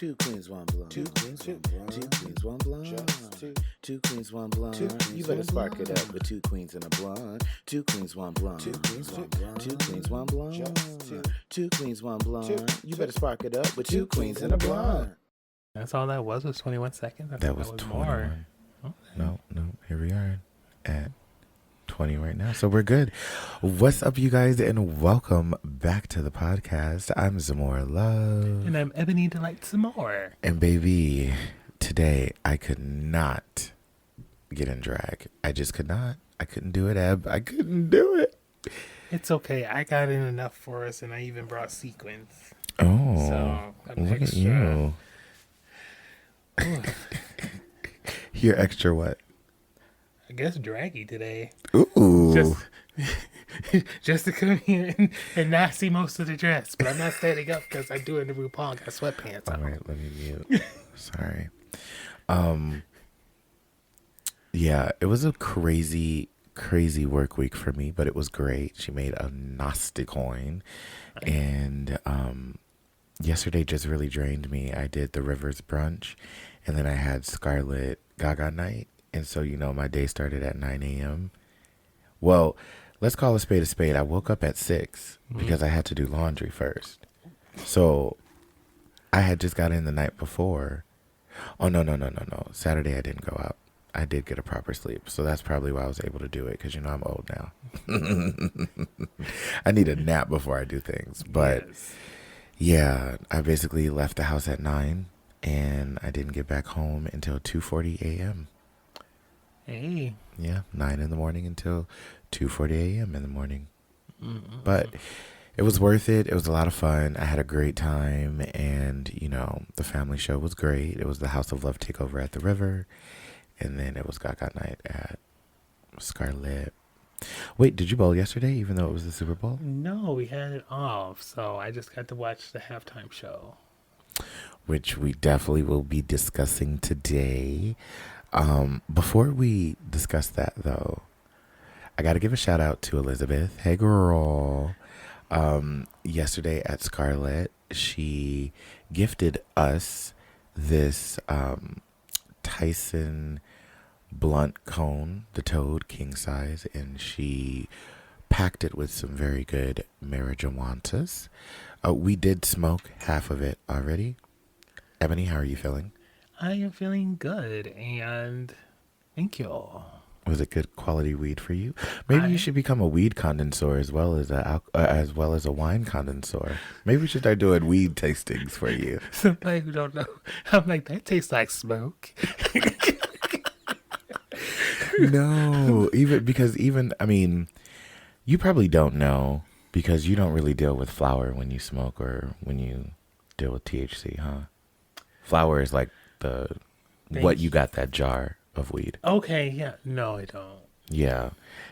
Two queens, one blonde. Two queens, one blonde. Two queens, one blonde. Just two. Two queens, one blonde. Two queens, you better spark it up with two queens and a blonde. Two queens, one blonde. Two queens, one blonde. Two queens, one blonde. Just two. Two queens, one blonde. You better spark it up with two queens and a blonde. That's all that was 21 seconds? That was 21. More. Okay. No, here we are at 20 right now, so we're good. What's up, you guys, and welcome back to the podcast. I'm Zamora Love. And I'm Ebony Delite-Samore. And baby, today I could not get in drag. I just could not. I couldn't do it, Eb. I couldn't do it. It's okay. I got in enough for us, and I even brought sequins. Oh, so look at you. You're extra what? I guess draggy today. Ooh. Just to come here and not see most of the dress. But I'm not standing up because I'm doing the RuPaul. Got sweatpants on. All right, let me mute. Sorry. Yeah, it was a crazy work week for me, but it was great. She made a nasty coin. And yesterday just really drained me. I did the Rivers brunch, and then I had Scarlet Gaga night. And so, my day started at 9 a.m. Well, let's call a spade. I woke up at 6 because I had to do laundry first. So I had just got in the night before. Oh, no. Saturday I didn't go out. I did get a proper sleep. So that's probably why I was able to do it because, I'm old now. I need a nap before I do things. But yeah, I basically left the house at 9 and I didn't get back home until 2:40 a.m. Hey. Yeah, 9 in the morning until 2:40 a.m. in the morning. But it was worth it. It was a lot of fun. I had a great time. And, the family show was great. It was the House of Love takeover at the River. And then it was Gaga night at Scarlet. Wait, did you bowl yesterday, even though it was the Super Bowl? No, we had it off. So I just got to watch the halftime show, which we definitely will be discussing today. Before we discuss that, though, I got to give a shout out to Elizabeth. Hey, girl. Yesterday at Scarlet, she gifted us this Tyson blunt cone, the Toad king size, and she packed it with some very good marijuanas. We did smoke half of it already. Ebony, how are you feeling? I am feeling good, and thank you. Was it good quality weed for you? Maybe you should become a weed connoisseur as well as a wine connoisseur. Maybe we should start doing weed tastings for you. Somebody who don't know, I'm like, that tastes like smoke. No, you probably don't know because you don't really deal with flower when you smoke or when you deal with THC, huh? Flower is like what you got that jar of weed. Okay, yeah. No, I don't. Yeah.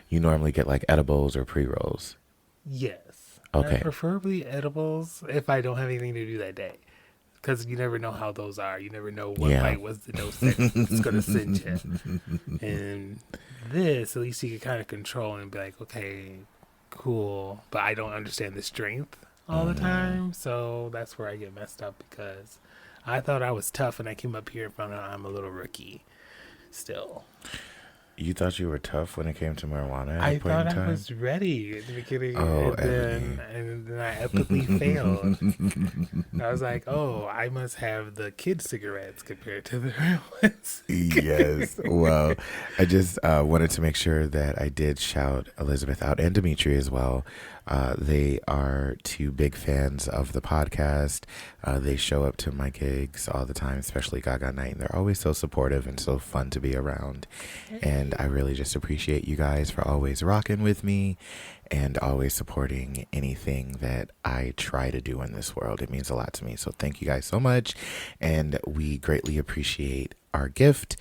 You normally get like edibles or pre-rolls. Yes. Okay. Preferably edibles if I don't have anything to do that day. Because you never know how those are. You never know what bite was the dose that's going to send you. And this, at least you can kind of control and be like, okay, cool. But I don't understand the strength all the time. So that's where I get messed up because I thought I was tough and I came up here and found out I'm a little rookie still. You thought you were tough when it came to marijuana? I thought I was ready at the beginning, and then I epically failed. I was like, I must have the kid cigarettes compared to the real ones. Yes. Well, I just wanted to make sure that I did shout Elizabeth out and Dimitri as well. They are two big fans of the podcast. They show up to my gigs all the time, especially Gaga night. And they're always so supportive and so fun to be around. And I really just appreciate you guys for always rocking with me and always supporting anything that I try to do in this world. It means a lot to me. So thank you guys so much. And we greatly appreciate our gift.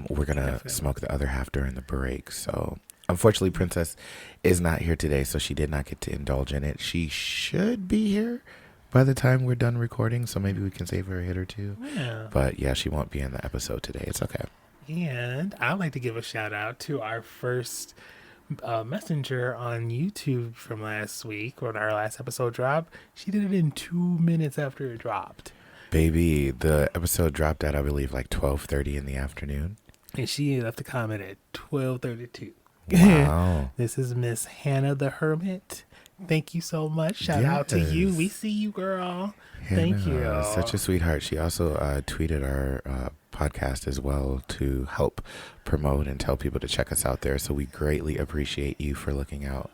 We're going to smoke the other half during the break. So unfortunately, Princess is not here today, so she did not get to indulge in it. She should be here by the time we're done recording, so maybe we can save her a hit or two. Yeah. But yeah, she won't be in the episode today. It's okay. And I'd like to give a shout out to our first messenger on YouTube from last week when our last episode dropped. She did it in 2 minutes after it dropped. Baby, the episode dropped at, I believe, like 12:30 in the afternoon. And she left a comment at 12:32. Wow. This is Miss Hannah the Hermit. Thank you so much. Shout out to you. We see you, girl. Thank you. Such a sweetheart. She also tweeted our podcast as well to help promote and tell people to check us out there. So we greatly appreciate you for looking out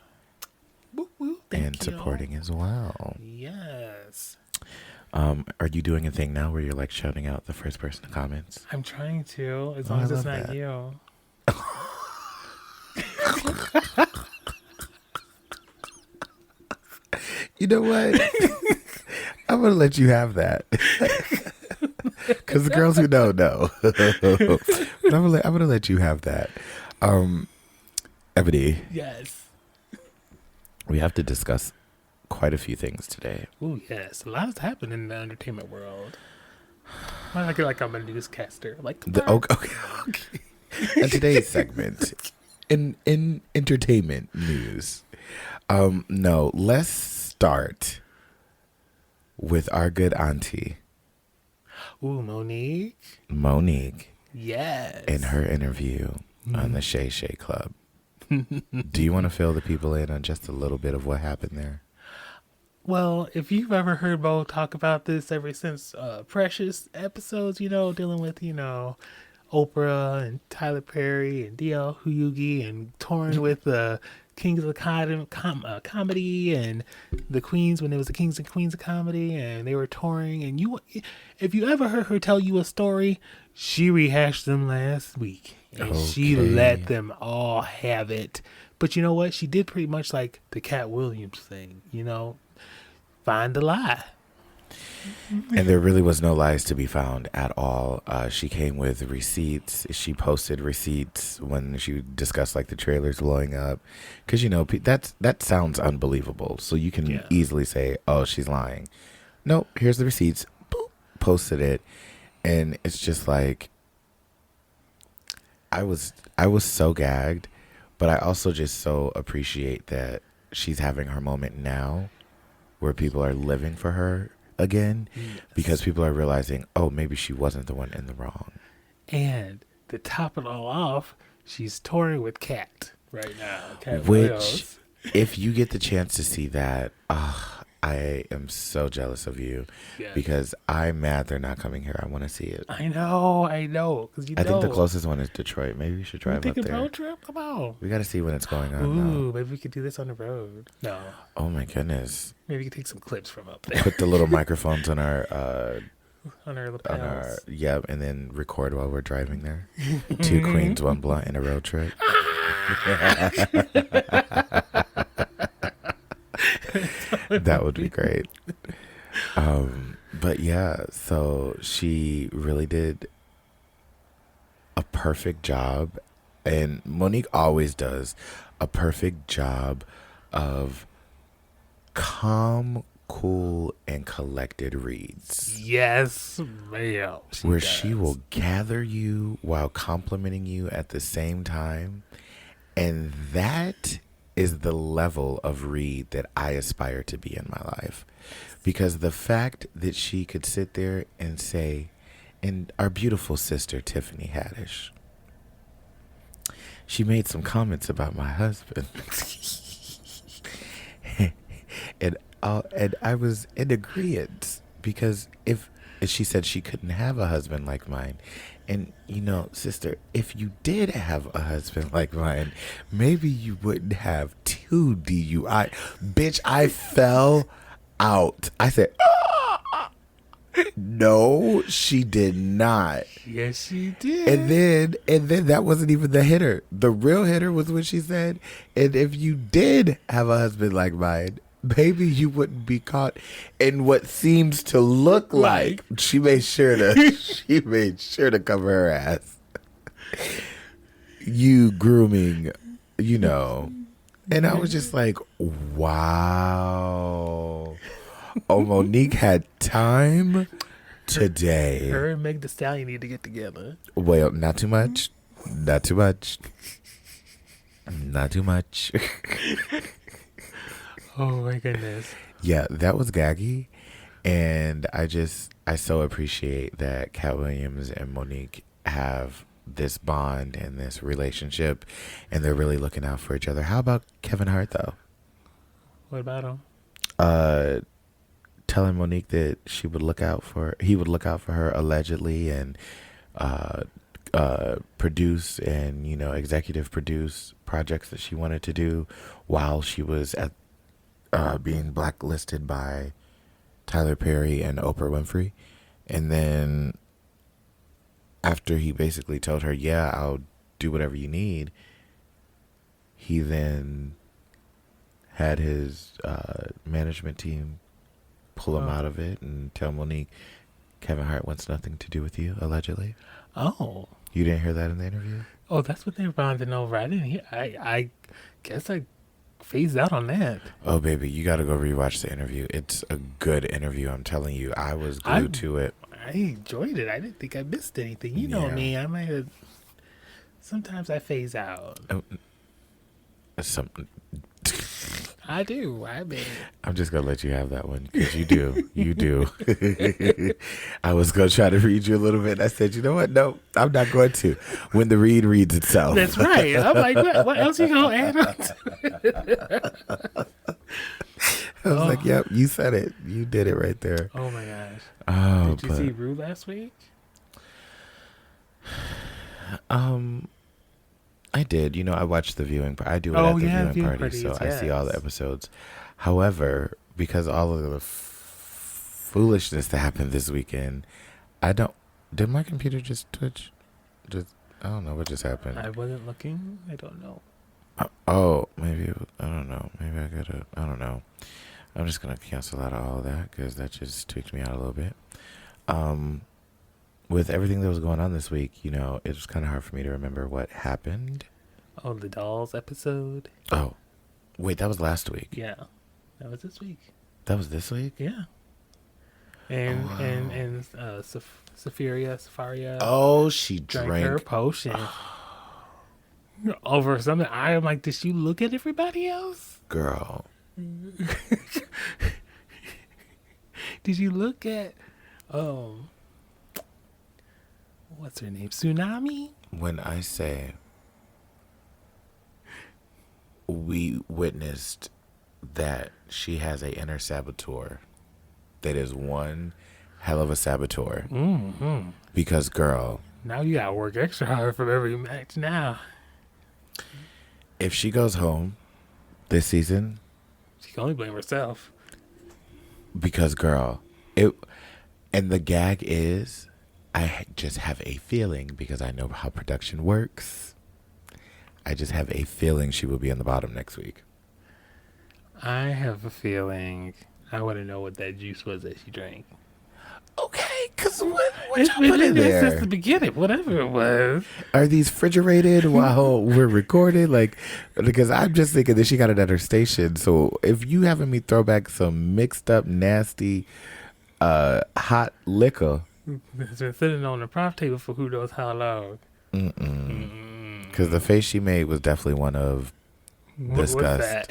and supporting as well. Yes. Are you doing a thing now where you're like shouting out the first person to comments? I'm trying to, as long as it's not you. You know what? I'm gonna let you have that, because the girls who know. But I'm gonna let you have that. Ebony. Yes. We have to discuss quite a few things today. Oh yes, a lot has happened in the entertainment world. I feel like I'm a newscaster. Okay. And today's segment in entertainment news. No, let's start with our good auntie. Ooh, Monique. Yes. In her interview on the Shay Shay Club. Do you want to fill the people in on just a little bit of what happened there? Well, if you've ever heard Bo talk about this ever since Precious episodes, dealing with, Oprah and Tyler Perry and DL Huyugi and touring with the Kings of Comedy and the Queens when it was the Kings and Queens of Comedy and they were touring. And if you ever heard her tell you a story, she rehashed them last week. And she let them all have it. But you know what? She did pretty much like the Cat Williams thing, find a lie. And there really was no lies to be found at all. She came with receipts. She posted receipts when she discussed like the trailers blowing up. Because, that sounds unbelievable. So you can easily say, oh, she's lying. No, here's the receipts. Boop, posted it. And it's just like, I was so gagged, but I also just so appreciate that she's having her moment now where people are living for her again, because people are realizing, oh, maybe she wasn't the one in the wrong. And to top it all off, she's touring with Cat right now. Cat Which, Williams. if you get the chance to see that, I am so jealous of you, because I'm mad they're not coming here. I want to see it. I know. Because I think the closest one is Detroit. Maybe we should drive up there. Road trip? Come on. We got to see when it's going on. Ooh, maybe we could do this on the road. No. Oh my goodness. Maybe we could take some clips from up there. Put the little microphones on our on our lapels. And then record while we're driving there. 2 queens, 1 blunt, and a road trip. That would be great. But yeah, so she really did a perfect job, and Monique always does a perfect job of calm, cool, and collected reads. Yes, ma'am. She will gather you while complimenting you at the same time, and that is the level of read that I aspire to be in my life. Because the fact that she could sit there and say, and our beautiful sister, Tiffany Haddish, she made some comments about my husband. and I was in agreement, because if she said she couldn't have a husband like mine. And, sister, if you did have a husband like mine, maybe you wouldn't have 2 DUI. Bitch, I fell out. I said, no, she did not. Yes, she did. And then that wasn't even the hitter. The real hitter was when she said, and if you did have a husband like mine, maybe you wouldn't be caught in what seems to look like. She made sure to cover her ass. You grooming, And I was just like, wow. Oh, Monique had time today. Her and Meg Thee Stallion need to get together. Well, not too much. Not too much. Not too much. Oh my goodness. Yeah, that was gaggy. And I so appreciate that Cat Williams and Monique have this bond and this relationship, and they're really looking out for each other. How about Kevin Hart, though? What about him? Telling Monique that he would look out for her allegedly, and produce and executive produce projects that she wanted to do while she was at being blacklisted by Tyler Perry and Oprah Winfrey. And then after he basically told her, yeah, I'll do whatever you need, he then had his management team pull him out of it and tell Monique, Kevin Hart wants nothing to do with you, allegedly. Oh. You didn't hear that in the interview? Oh, that's what they were bonding over. I didn't hear. I guess I phased out on that. Oh, baby, you got to go rewatch the interview. It's a good interview. I'm telling you. I was glued to it. I enjoyed it. I didn't think I missed anything. You know me. I might have. Sometimes I phase out. I do. I'm just gonna let you have that one because you do. You do. I was gonna try to read you a little bit. I said, you know what? No, I'm not going to. When the read reads itself. That's right. I'm like, what else you gonna add on to it? I was like, yep, you said it. You did it right there. Oh my gosh. Oh, did you see Rue last week? I did. I watched the viewing. I do it at the viewing party, parties, so yes. I see all the episodes. However, because all of the foolishness that happened this weekend, did my computer just twitch? I don't know what just happened. I wasn't looking. I don't know. Maybe I don't know. Maybe I don't know. I'm just gonna cancel out all of that because that just tweaked me out a little bit. With everything that was going on this week, it was kind of hard for me to remember what happened. Oh, the Dolls episode. Oh, wait, that was last week. Yeah, that was this week. That was this week. Yeah. And Safaria. Oh, she drank drank her potion over something. I'm like, did she look at everybody else? Girl. Did you look at what's her name? Tsunami? When I say we witnessed that she has a inner saboteur that is one hell of a saboteur. Mm-hmm. Because, girl, now you gotta work extra hard for every match now. If she goes home this season, she can only blame herself. Because, girl, and the gag is, I just have a feeling, because I know how production works, I just have a feeling she will be on the bottom next week. I have a feeling I want to know what that juice was that she drank. Okay, because what y'all put in there? Since the beginning, whatever it was. Are these refrigerated while we're recording? Because I'm just thinking that she got it at her station. So if you having me throw back some mixed up, nasty, hot liquor. It's been sitting on the prop table for who knows how long. Because the face she made was definitely one of disgust.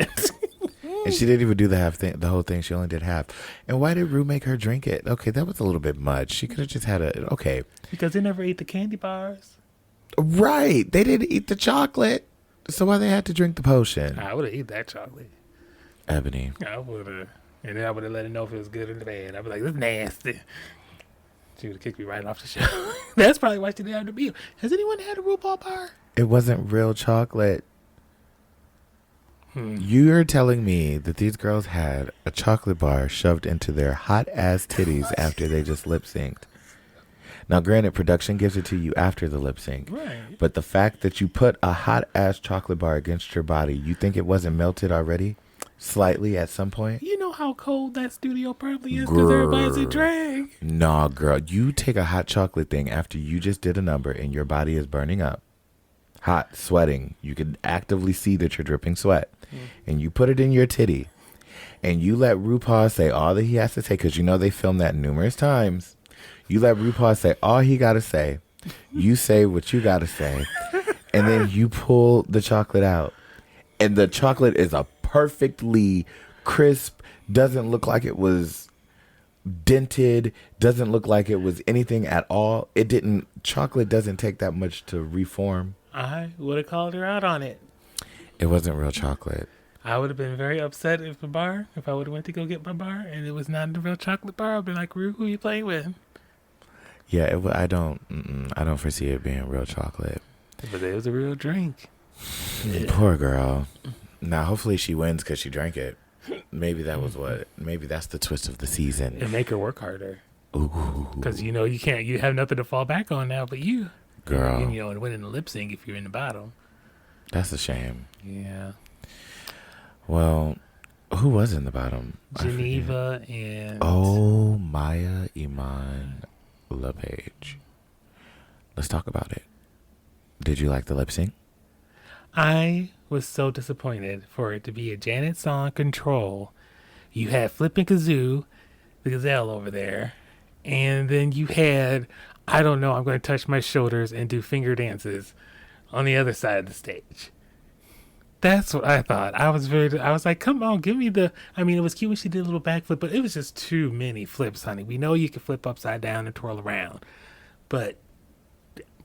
And she didn't even do the whole thing. She only did half. And why did Rue make her drink it? Okay, that was a little bit much. She could have just had okay. Because they never ate the candy bars. Right. They didn't eat the chocolate. So why they had to drink the potion? I would have eaten that chocolate. Ebony. I would have. And then I would have let her know if it was good or bad. I'd be like, this is nasty. She would have kicked me right off the show. That's probably why she didn't have the meal. Has anyone had a RuPaul bar? It wasn't real chocolate. You're telling me that these girls had a chocolate bar shoved into their hot ass titties after they just lip synced. Now, granted, production gives it to you after the lip sync. Right. But the fact that you put a hot ass chocolate bar against your body, you think it wasn't melted already? Slightly at some point? You know how cold that studio probably is because everybody's in drag. Nah, girl. You take a hot chocolate thing after you just did a number and your body is burning up. Hot, sweating. You can actively see that you're dripping sweat. And you put it in your titty. And you let RuPaul say all that he has to say, because they filmed that numerous times. You let RuPaul say all he got to say. You say what you got to say. And then you pull the chocolate out. And the chocolate is a perfectly crisp, doesn't look like it was dented, doesn't look like it was anything at all. Chocolate doesn't take that much to reform. I would have called her out on it. It wasn't real chocolate. I would have been very upset if I would have went to go get my bar and it was not the real chocolate bar. I'd be like, Rue, who are you playing with? Yeah, I don't foresee it being real chocolate. But it was a real drink. Yeah. Poor girl. Now, hopefully she wins because she drank it. Maybe that's the twist of the season. And make her work harder. Ooh. Because, you have nothing to fall back on now but you. Girl. And winning the lip sync if you're in the bottom. That's a shame. Yeah. Well, who was in the bottom? Geneva and... Oh, Maya Iman LePage. Let's talk about it. Did you like the lip sync? I was so disappointed for it to be a Janet song, Control. You had Flippin' Kazoo, the gazelle over there. And then you had, I don't know, I'm going to touch my shoulders and do finger dances on the other side of the stage. That's what I thought. I was like, come on, give me it was cute when she did a little backflip, but it was just too many flips, honey. We know you can flip upside down and twirl around, but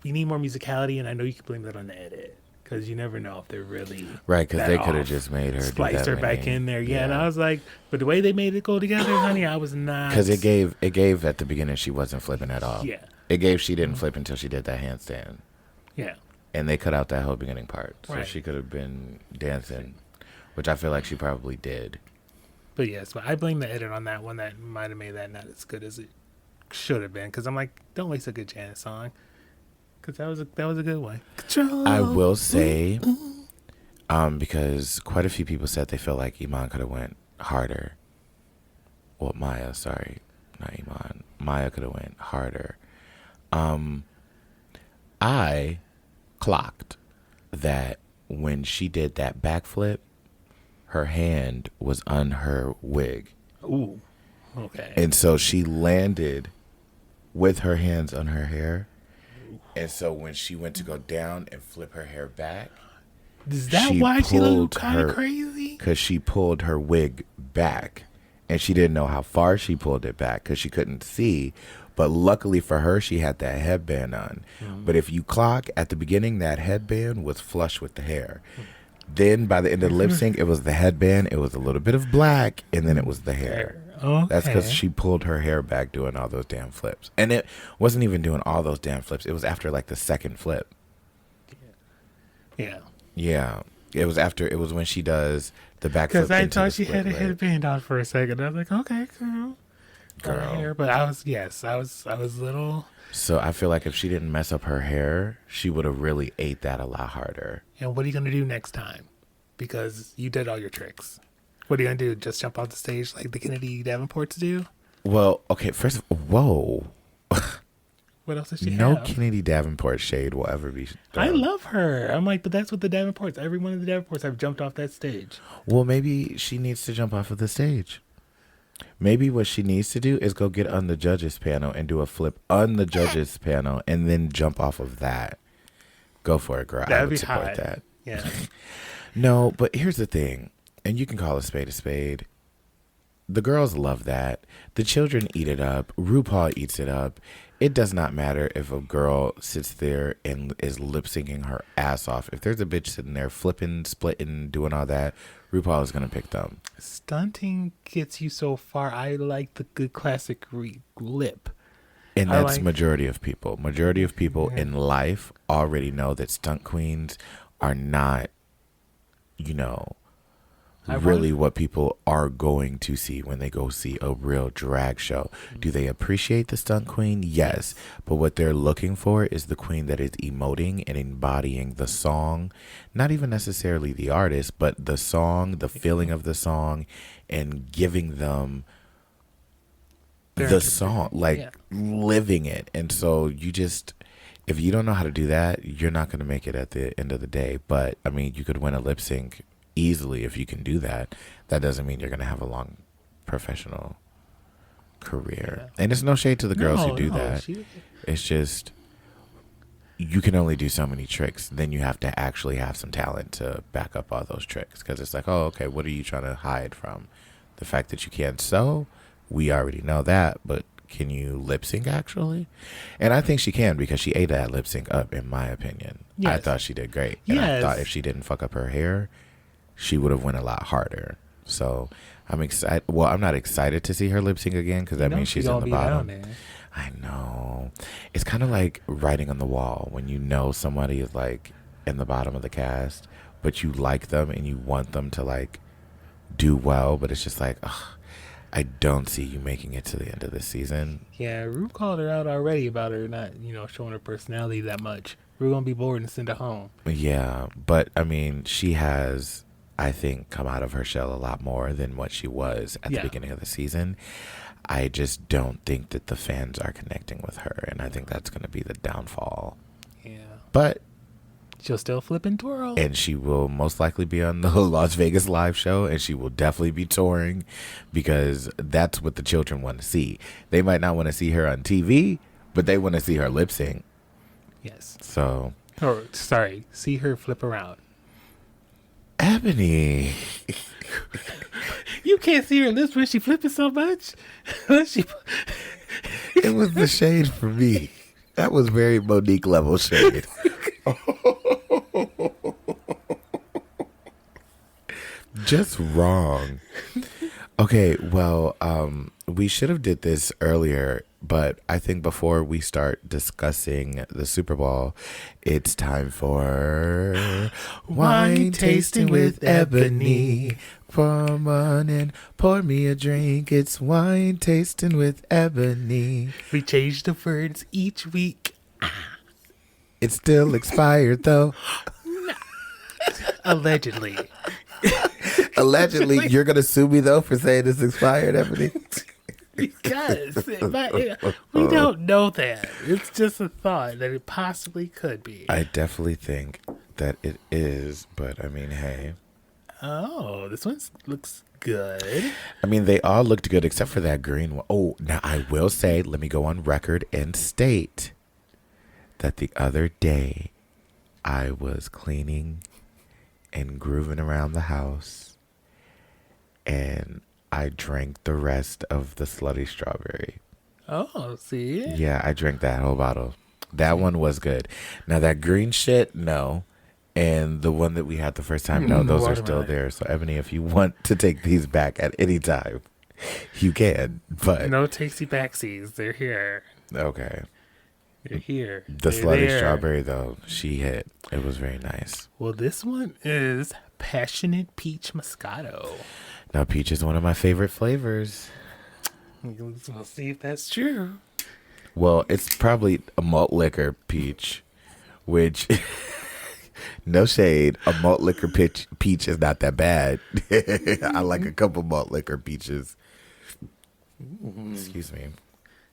we need more musicality, and I know you can blame that on the edit, because you never know if they're really right, because they could have just made her spliced her back in there. Yeah, and I was like, but the way they made it go together, honey, I was not. Because it gave at the beginning she wasn't flipping at all. Yeah. It gave she didn't flip until she did that handstand. Yeah. And they cut out that whole beginning part. So right. she could have been dancing, which I feel like she probably did. But yes, I blame the edit on that one. That might have made that not as good as it should have been. Because I'm like, don't waste a good Janet song. Because that was a good one. Control. I will say, because quite a few people said they feel like Iman could have went harder. Well, Maya, sorry. Not Iman. Maya could have went harder. I clocked that when she did that backflip, her hand was on her wig. Ooh, okay. And so she landed with her hands on her hair. And so when she went to go down and flip her hair back, is that why she looked kind of crazy? Because she pulled her wig back, and she didn't know how far she pulled it back because she couldn't see. But luckily for her, she had that headband on. Mm-hmm. But if you clock, at the beginning, that headband was flush with the hair. Then by the end of the lip sync, it was the headband, it was a little bit of black, and then it was the hair. Okay. That's because she pulled her hair back doing all those damn flips. And it wasn't even doing all those damn flips. It was after like the second flip. Yeah. Yeah. It was when she does the back flip. Because I thought she had a headband on for a second. I was like, okay, girl. Hair, but I was little. So I feel like if she didn't mess up her hair, she would have really ate that a lot harder. And what are you going to do next time? Because you did all your tricks. What are you going to do? Just jump off the stage like the Kennedy Davenports do? Well, okay, first of all, whoa. What else does she have? No Kennedy Davenport shade will ever be done. I love her. I'm like, but that's what the Davenports, every one of the Davenports have jumped off that stage. Well, maybe she needs to jump off of the stage. Maybe what she needs to do is go get on the judges panel and do a flip on the judges panel and then jump off of that. Go for it, girl. That'd I would be support hot. that. Yeah. No, but here's the thing, and you can call a spade a spade. The girls love that. The children eat it up. RuPaul eats it up. It does not matter if a girl sits there and is lip syncing her ass off. If there's a bitch sitting there flipping, splitting, doing all that, RuPaul is going to pick them. Stunting gets you so far. I like the good classic lip. And that's majority of people. Majority of people in life already know that stunt queens are not, really what people are going to see when they go see a real drag show. Do they appreciate the stunt queen? Yes. But what they're looking for is the queen that is emoting and embodying the song. Not even necessarily the artist, but the song, the feeling of the song, and giving them the song, living it. And so if you don't know how to do that, you're not going to make it at the end of the day. But, I mean, you could win a lip sync easily if you can do that. That doesn't mean you're going to have a long professional career. Yeah. And it's no shade to the girls who do that. It's just you can only do so many tricks. Then you have to actually have some talent to back up all those tricks. Because it's like, oh, okay, what are you trying to hide from? The fact that you can't sew? we already know that, but can you lip sync actually? And I think she can, because she ate that lip sync up, in my opinion. Yes. I thought she did great. And I thought if she didn't fuck up her hair, she would have went a lot harder. So I'm excited. Well, I'm not excited to see her lip sync again, because that means she's in the bottom. I know. It's kind of like writing on the wall when you know somebody is like in the bottom of the cast, but you like them and you want them to like do well, but it's just like, ugh, I don't see you making it to the end of this season. Yeah, Rue called her out already about her not, showing her personality that much. We're going to be bored and send her home. Yeah, but I mean, she has, I think, come out of her shell a lot more than what she was at the beginning of the season. I just don't think that the fans are connecting with her, and I think that's going to be the downfall. Yeah. But she'll still flip and twirl. And she will most likely be on the Las Vegas live show, and she will definitely be touring, because that's what the children want to see. They might not want to see her on TV, but they want to see her lip sync. Yes. So. Or, sorry, see her flip around. Ebony. You can't see her lips when she flipping so much. It was the shade for me. That was very Monique level shade. Just wrong. Okay, well, we should have did this earlier, but I think before we start discussing the Super Bowl, it's time for Wine Tasting with Ebony. Come on and pour me a drink. It's Wine Tasting with Ebony. We change the words each week. It's still expired, though. Allegedly. Allegedly, you're going to sue me, though, for saying it's expired, Ebony? Because we don't know that. It's just a thought that it possibly could be. I definitely think that it is, but I mean, hey. Oh, this one looks good. I mean, they all looked good except for that green one. Oh, now I will say, let me go on record and state that the other day I was cleaning and grooving around the house, and I drank the rest of the Slutty Strawberry. Oh, see? Yeah, I drank that whole bottle. That one was good. Now, that green shit, no. And the one that we had the first time, no, those are still there. So, Ebony, if you want to take these back at any time, you can. But no takesy backsies. They're here. Okay. They're here. The Slutty Strawberry, though, she hit. It was very nice. Well, this one is Passionate Peach Moscato. Now, peach is one of my favorite flavors. We'll see if that's true. Well, it's probably a malt liquor peach, which, no shade, a malt liquor peach is not that bad. I like a couple malt liquor peaches. Excuse me.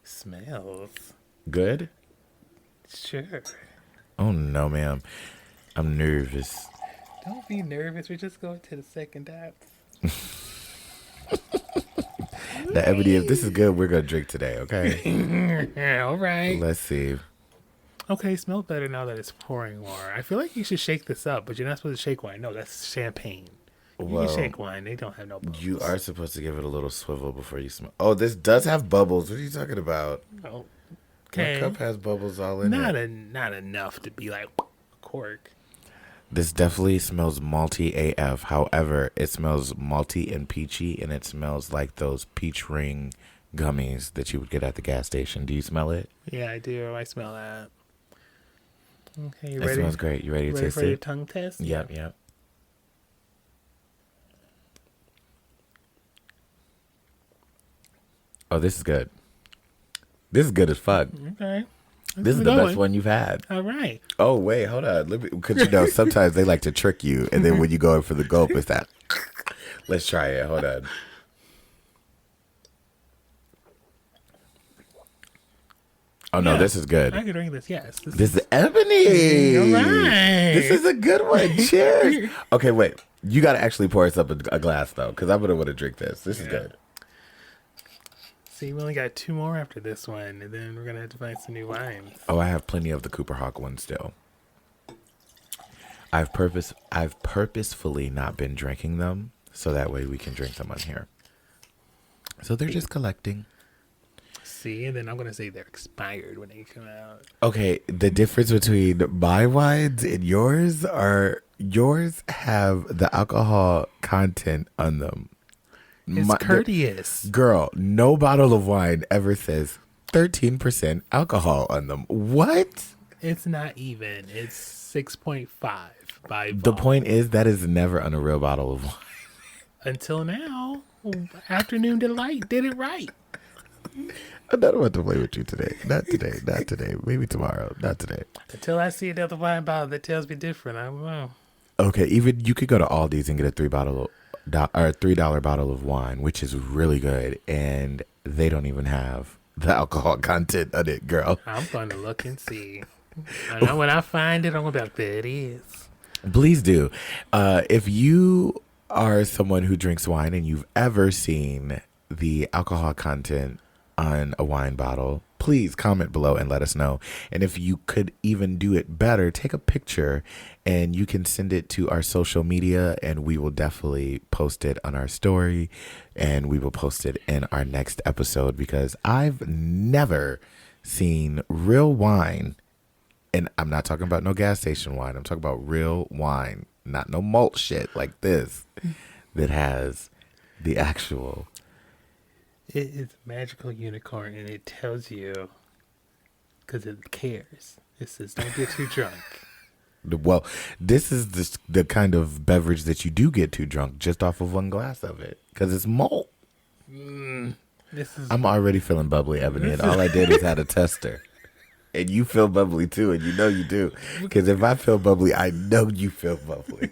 Smells good? Sure. Oh, no, ma'am. I'm nervous. Don't be nervous. We're just going to the second app. Now, Ebony, if this is good, we're going to drink today, okay? All right. Let's see. Okay, it smells better now that it's pouring more. I feel like you should shake this up, but you're not supposed to shake wine. No, that's champagne. You can shake wine. They don't have no bubbles. You are supposed to give it a little swivel before you smell. Oh, this does have bubbles. What are you talking about? Oh, okay. My cup has bubbles all in it. Not enough to be like cork. This definitely smells malty AF. However, it smells malty and peachy, and it smells like those peach ring gummies that you would get at the gas station. Do you smell it? Yeah, I do. I smell that. Okay, you ready? It smells great. You ready to taste it? Ready for your tongue test? Yep. Oh, this is good. This is good as fuck. Okay. This is the best one you've had. All right. Oh, wait, hold on. Because, sometimes they like to trick you, and then when you go in for the gulp, it's that. Let's try it. Hold on. Oh, no, this is good. I can drink this, yes. This is Ebony. All right. This is a good one. Cheers. Okay, wait. You got to actually pour us up a glass, though, because I'm going to want to drink this. This is good. See, we only got 2 more after this one, and then we're going to have to find some new wines. Oh, I have plenty of the Cooper Hawk one still. I've purposefully not been drinking them, so that way we can drink them on here. So they're just collecting. See, and then I'm going to say they're expired when they come out. Okay, the difference between my wines and yours are yours have the alcohol content on them. It's courteous. Girl, no bottle of wine ever says 13% alcohol on them. What? It's not even. It's 6.5 by volume. The point is that is never on a real bottle of wine. Until now, Afternoon Delight did it right. I'm not about to play with you today. Not today. Not today. Maybe tomorrow. Not today. Until I see another wine bottle that tells me different, I don't know. Okay, even you could go to Aldi's and get a $3 bottle of wine, which is really good, and they don't even have the alcohol content on it, girl. I'm going to look and see. I know when I find it, I'm going to be like, there it is. Please do. If you are someone who drinks wine and you've ever seen the alcohol content on a wine bottle, please comment below and let us know. And if you could even do it better, take a picture and you can send it to our social media, and we will definitely post it on our story, and we will post it in our next episode, because I've never seen real wine, and I'm not talking about no gas station wine, I'm talking about real wine, not no malt shit like this, that has the actual. It is a magical unicorn, and it tells you, because it cares. It says, don't get too drunk. Well, this is the kind of beverage that you do get too drunk just off of one glass of it, because it's malt. I'm already feeling bubbly, Ebony, and all I did was had a tester. And you feel bubbly too, and you know you do. Because if I feel bubbly, I know you feel bubbly.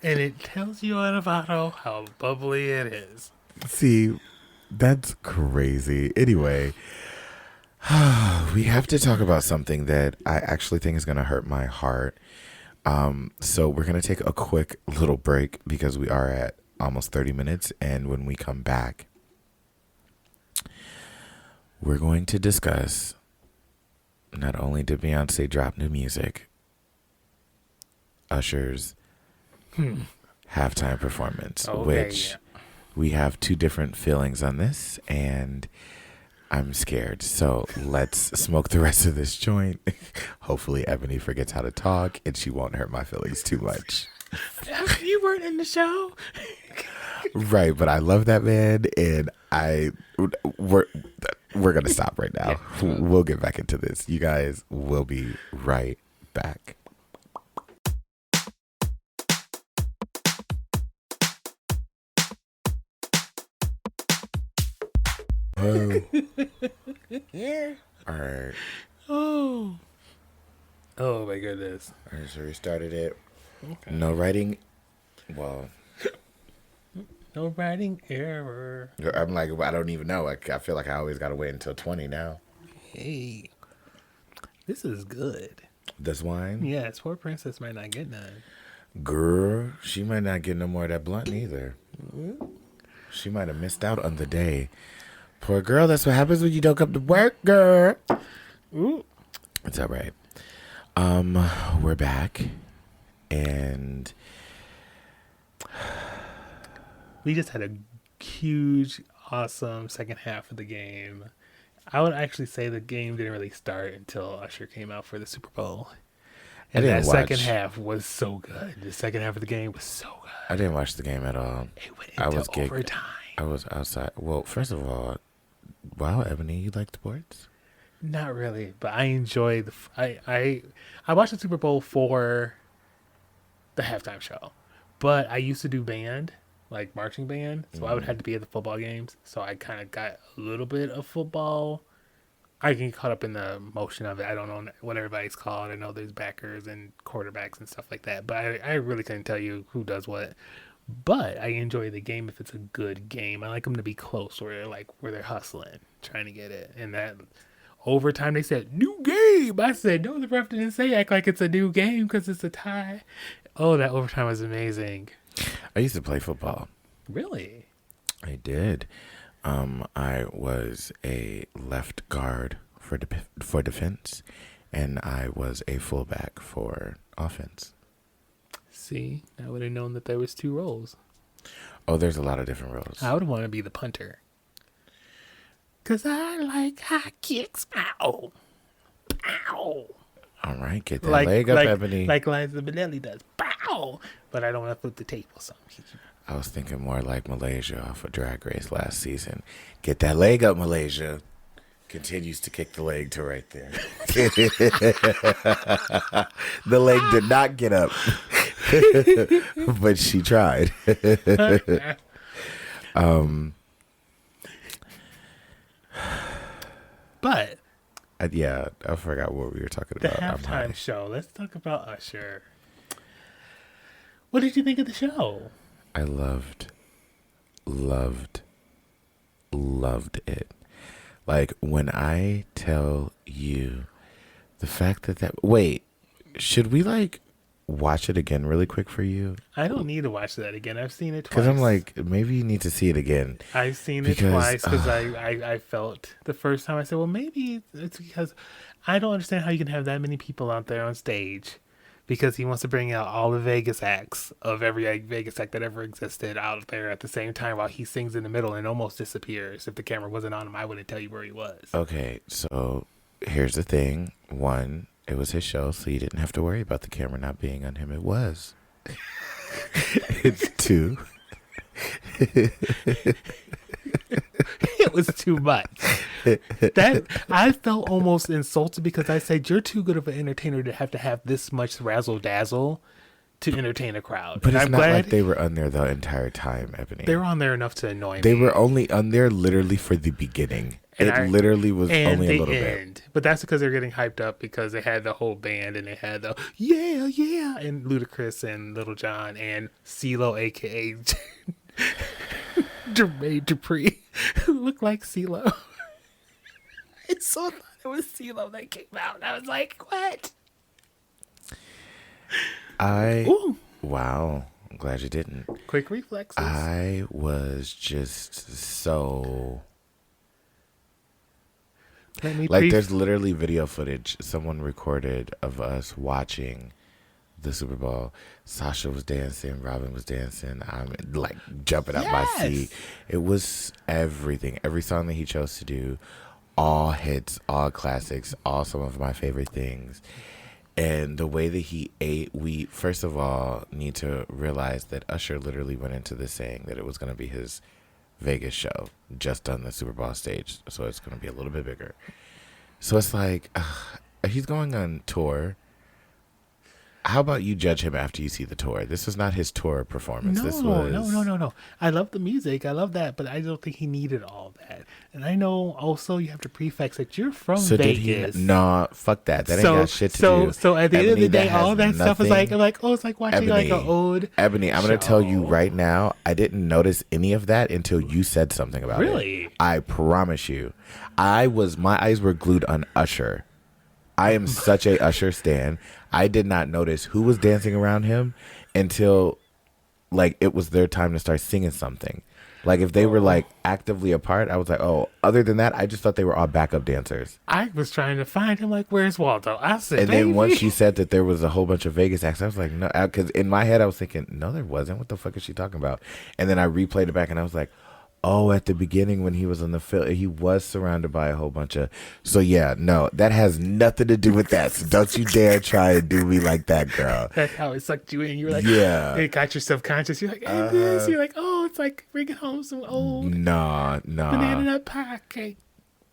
And it tells you on a bottle how bubbly it is. See, that's crazy. Anyway, we have to talk about something that I actually think is going to hurt my heart. So we're going to take a quick little break because we are at almost 30 minutes. And when we come back, we're going to discuss, not only did Beyonce drop new music, Usher's halftime performance, which we have two different feelings on this, and I'm scared. So let's smoke the rest of this joint. Hopefully Ebony forgets how to talk and she won't hurt my feelings too much. You weren't in the show. Right, but I love that man, and we're gonna stop right now. We'll get back into this. You guys will be right back. Yeah. All right. Oh my goodness. All right, so we started it. Okay. No writing. Well, no writing error. I'm like, I don't even know. I feel like I always gotta wait until 20 now. Hey, this is good. This wine? Yes, poor princess might not get none. Girl, she might not get no more of that blunt either. She might have missed out on the day. Poor girl, that's what happens when you don't come to work, girl. Ooh. It's all right. We're back, and we just had a huge, awesome second half of the game. I would actually say the game didn't really start until Usher came out for the Super Bowl. And that second half was so good. The second half of the game was so good. I didn't watch the game at all. It went into overtime. I was outside. Well, first of all, wow, Ebony, you like sports? Not really, but I enjoy I watched the Super Bowl for the halftime show, but I used to do band, like marching band, so I would have to be at the football games. So I kind of got a little bit of football. I get caught up in the motion of it. I don't know what everybody's called. I know there's backers and quarterbacks and stuff like that, but I really couldn't tell you who does what. But I enjoy the game if it's a good game. I like them to be close, where they're hustling, trying to get it. And that overtime, they said new game. I said no. The ref didn't say act like it's a new game because it's a tie. Oh, that overtime was amazing. I used to play football. Really? I did. I was a left guard for defense, and I was a fullback for offense. See, I would have known that there was two roles. Oh, there's a lot of different roles. I would want to be the punter. Because I like high kicks. Ow. Ow. All right, get that leg up, Ebony. Like Liza Minnelli does. Bow. But I don't want to flip the table. So I was thinking more like Malaysia off of Drag Race last season. Get that leg up, Malaysia. Continues to kick the leg to right there. The leg did not get up. But she tried. But yeah, I forgot what we were talking the about. halftime show. Let's talk about Usher. What did you think of the show? I loved it. Like, when I tell you the fact that wait, should we like watch it again really quick for you? I don't need to watch that again. I've seen it twice. Because I'm like, maybe you need to see it again. I've seen it twice because I felt the first time I said, well, maybe it's because I don't understand how you can have that many people out there on stage, because he wants to bring out all the Vegas acts of every Vegas act that ever existed out there at the same time while he sings in the middle and almost disappears. If the camera wasn't on him, I wouldn't tell you where he was. Okay, so here's the thing. One, it was his show, so you didn't have to worry about the camera not being on him. It was. It's two. It was too much. That I felt almost insulted because I said, you're too good of an entertainer to have this much razzle dazzle to entertain a crowd. But it's not like they were on there the entire time, Ebony. They were on there enough to annoy me. They were only on there literally for the beginning. It literally was only a little bit. But that's because they're getting hyped up because they had the whole band and they had the yeah and Ludacris and Little John and CeeLo, aka Jermaine Dupri, who looked like CeeLo. I so thought it was CeeLo that came out. And I was like, what? Wow. I'm glad you didn't. Quick reflexes. I was just so... there's literally video footage someone recorded of us watching the Super Bowl. Sasha was dancing, Robin was dancing. I'm like jumping out my seat. It was everything. Every song that he chose to do, all hits, all classics, all some of my favorite things. And the way that he ate, we first of all need to realize that Usher literally went into this saying that it was going to be his Vegas show just on the Super Bowl stage, so it's going to be a little bit bigger. So it's like he's going on tour. How about you judge him after you see the tour? This was not his tour performance. No. I love the music. I love that, but I don't think he needed all that. And I know also you have to prefix that you're from Vegas. No, fuck that. That ain't got shit to do. So at the end of the day, all that stuff is like, it's like watching like an old Ebony, I'm going to tell you right now, I didn't notice any of that until you said something about it. Really? I promise you. My eyes were glued on Usher. I am such a Usher stan. I did not notice who was dancing around him until like it was their time to start singing something. Like if they were like actively apart, I was like, oh, other than that, I just thought they were all backup dancers. I was trying to find him like, where's Waldo? I said, and then once she said that there was a whole bunch of Vegas acts, I was like, no, because in my head I was thinking, no, there wasn't. What the fuck is she talking about? And then I replayed it back and I was like, oh, at the beginning when he was on the film, he was surrounded by a whole bunch of... So, yeah, no, that has nothing to do with that. So don't you dare try to do me like that, girl. That's how it sucked you in. You were like, yeah. It got your subconscious. You're like, hey, this. You're like, oh, it's like bringing home some old banana nut pie cake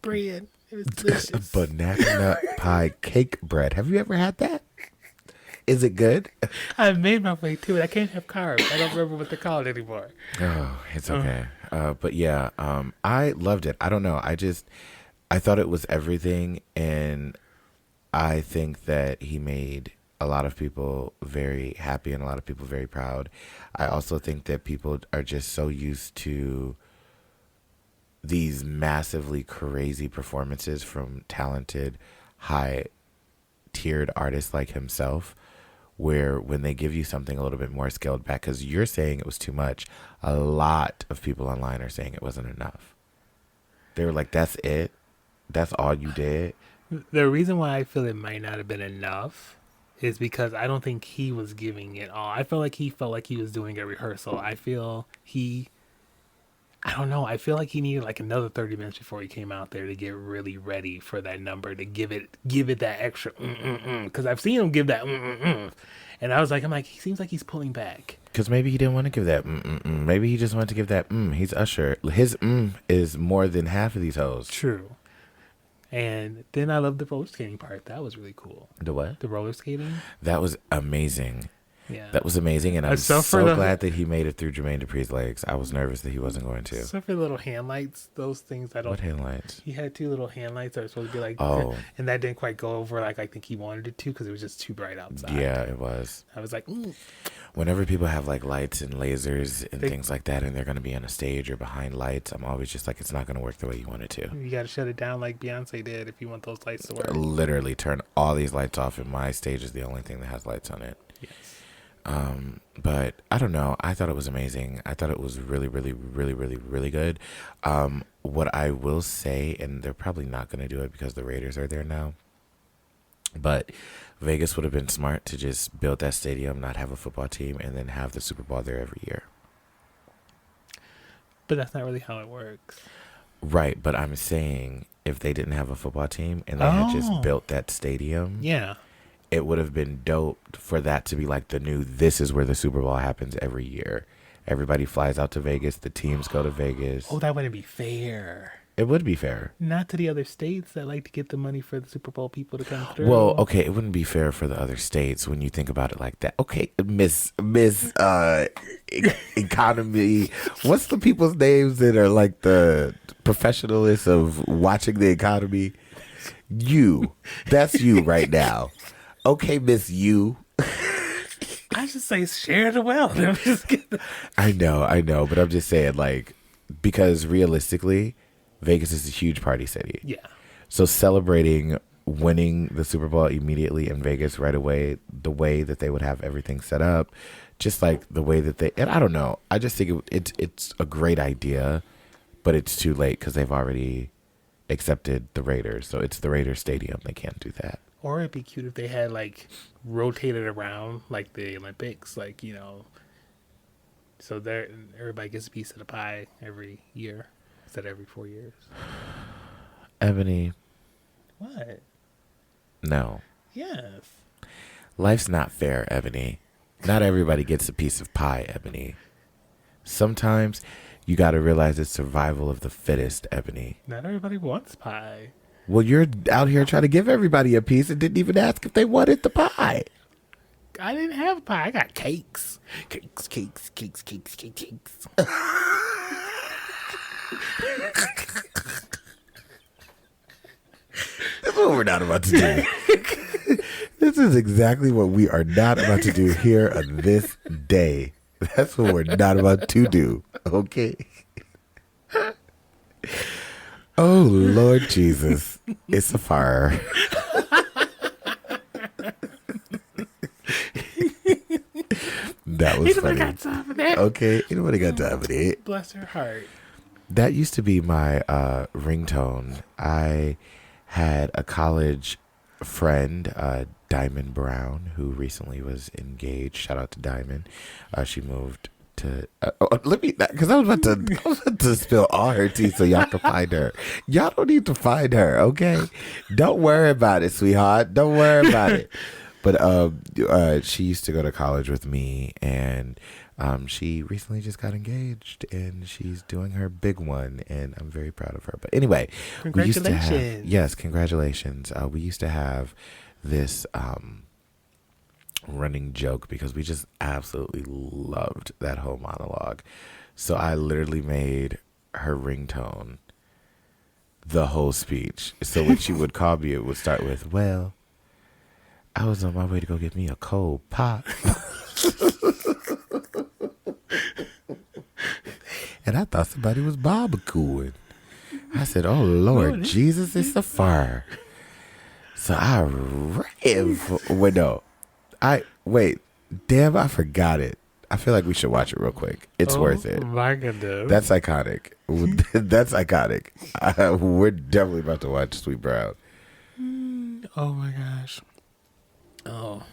bread. It was delicious. Banana nut pie cake bread. Have you ever had that? Is it good? I've made my way to it. I can't have carbs. I don't remember what they're called anymore. Oh, it's okay. But yeah, I loved it. I don't know. I thought it was everything. And I think that he made a lot of people very happy and a lot of people very proud. I also think that people are just so used to these massively crazy performances from talented, high-tiered artists like himself, where when they give you something a little bit more scaled back, because you're saying it was too much, a lot of people online are saying it wasn't enough. They were like, that's it? That's all you did? The reason why I feel it might not have been enough is because I don't think he was giving it all. I felt like he was doing a rehearsal. I don't know. I feel like he needed like another 30 minutes before he came out there to get really ready for that number, to give it that extra because I've seen him give that and I'm like, he seems like he's pulling back. Because maybe he didn't want to give that Maybe he just wanted to give that He's Usher. His is more than half of these hoes. True. And then I love the roller skating part. That was really cool. The what? The roller skating. That was amazing. Yeah. That was amazing. And I'm so glad that he made it through Jermaine Dupri's legs. I was nervous that he wasn't going to. Except for the little hand lights, those things I don't. What hand lights? He had 2 little hand lights that were supposed to be like, and that didn't quite go over like I think he wanted it to because it was just too bright outside. Yeah, it was. I was like, Whenever people have like lights and lasers and things like that, and they're going to be on a stage or behind lights, I'm always just like, it's not going to work the way you want it to. You got to shut it down like Beyonce did if you want those lights to work. Literally turn all these lights off, and my stage is the only thing that has lights on it. Yes. But I don't know. I thought it was amazing. I thought it was really, really, really, really, really good. What I will say, and they're probably not going to do it because the Raiders are there now, but Vegas would have been smart to just build that stadium, not have a football team, and then have the Super Bowl there every year. But that's not really how it works. Right, but I'm saying if they didn't have a football team and they had just built that stadium, it would have been dope for that to be like the new, this is where the Super Bowl happens every year. Everybody flies out to Vegas. The teams go to Vegas. Oh, that wouldn't be fair. It would be fair. Not to the other states that like to get the money for the Super Bowl people to come through. Well, okay, it wouldn't be fair for the other states when you think about it like that. Okay, Miss Economy. What's the people's names that are like the professionalists of watching the economy? You. That's you right now. Okay, Miss You. I should say share the wealth. I'm just kidding. I know, but I'm just saying, like, because realistically, Vegas is a huge party city. Yeah. So celebrating winning the Super Bowl immediately in Vegas right away, the way that they would have everything set up, just like the way that they, and I don't know, I just think it's a great idea, but it's too late because they've already accepted the Raiders. So it's the Raiders Stadium. They can't do that. Or it'd be cute if they had like rotated around like the Olympics, like, you know, so there everybody gets a piece of the pie every year instead of every 4 years. Ebony. What? No. Yes. Life's not fair, Ebony. Not everybody gets a piece of pie, Ebony. Sometimes you got to realize it's survival of the fittest, Ebony. Not everybody wants pie. Well, you're out here trying to give everybody a piece and didn't even ask if they wanted the pie. I didn't have pie. I got cakes. Cakes. That's what we're not about to do. This is exactly what we are not about to do here on this day. That's what we're not about to do. Okay? Oh, Lord Jesus. It's a fire. That was funny. Got time for that. Okay, anybody got time for that? Bless her heart. That used to be my ringtone. I had a college friend, Diamond Brown, who recently was engaged. Shout out to Diamond. She moved to let me, because I was about to spill all her tea so y'all can find her. Y'all don't need to find her, okay? Don't worry about it, sweetheart. Don't worry about it. But she used to go to college with me, and she recently just got engaged, and she's doing her big one, and I'm very proud of her. But anyway, congratulations. Congratulations. We used to have this running joke because we just absolutely loved that whole monologue. So I literally made her ringtone the whole speech. So when she would call me, it would start with, well, I was on my way to go get me a cold pop. And I thought somebody was barbecuing. I said, oh, Lord Jesus, it's a fire. So I ran damn, I forgot it. I feel like we should watch it real quick. It's worth it. My goodness. That's iconic. That's iconic. We're definitely about to watch Sweet Brown. Oh my gosh. Oh,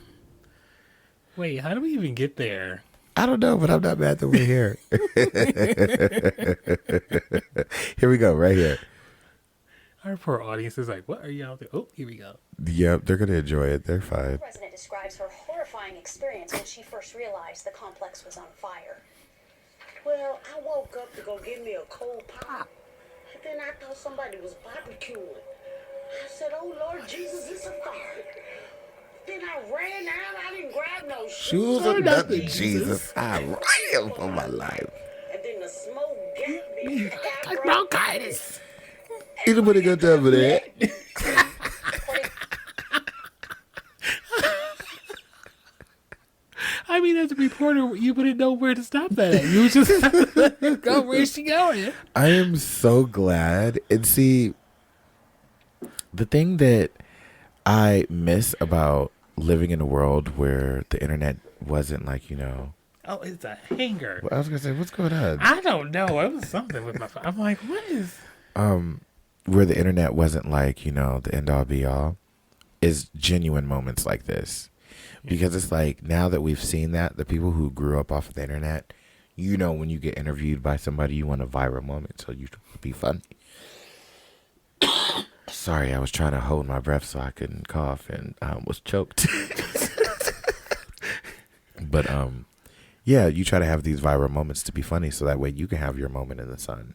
Wait, how do we even get there? I don't know, but I'm not mad that we're here. Here we go, right here. Our poor audience is like, what are y'all doing? Oh, here we go. Yep, they're going to enjoy it. They're fine. The president describes her horrifying experience when she first realized the complex was on fire. Well, I woke up to go get me a cold pop. And then I thought somebody was barbecuing. I said, oh, Lord Jesus, it's a fire. Then I ran out. I didn't grab no Shoes or nothing, Jesus. I ran for my life. And then the smoke got me. I bronchitis. Anybody got time for that? I mean, as a reporter, you wouldn't know where to stop that at. You would just go, where's she going? I am so glad. And see, the thing that I miss about living in a world where the internet wasn't like, you know. Oh, it's a hanger. I was going to say, what's going on? I don't know. It was something with my phone. I'm like, what is... Where the internet wasn't like, you know, the end all be all, is genuine moments like this. Because it's like, now that we've seen that, the people who grew up off of the internet, you know, when you get interviewed by somebody, you want a viral moment, so you be funny. Sorry, I was trying to hold my breath so I couldn't cough and was choked. But, yeah, you try to have these viral moments to be funny so that way you can have your moment in the sun.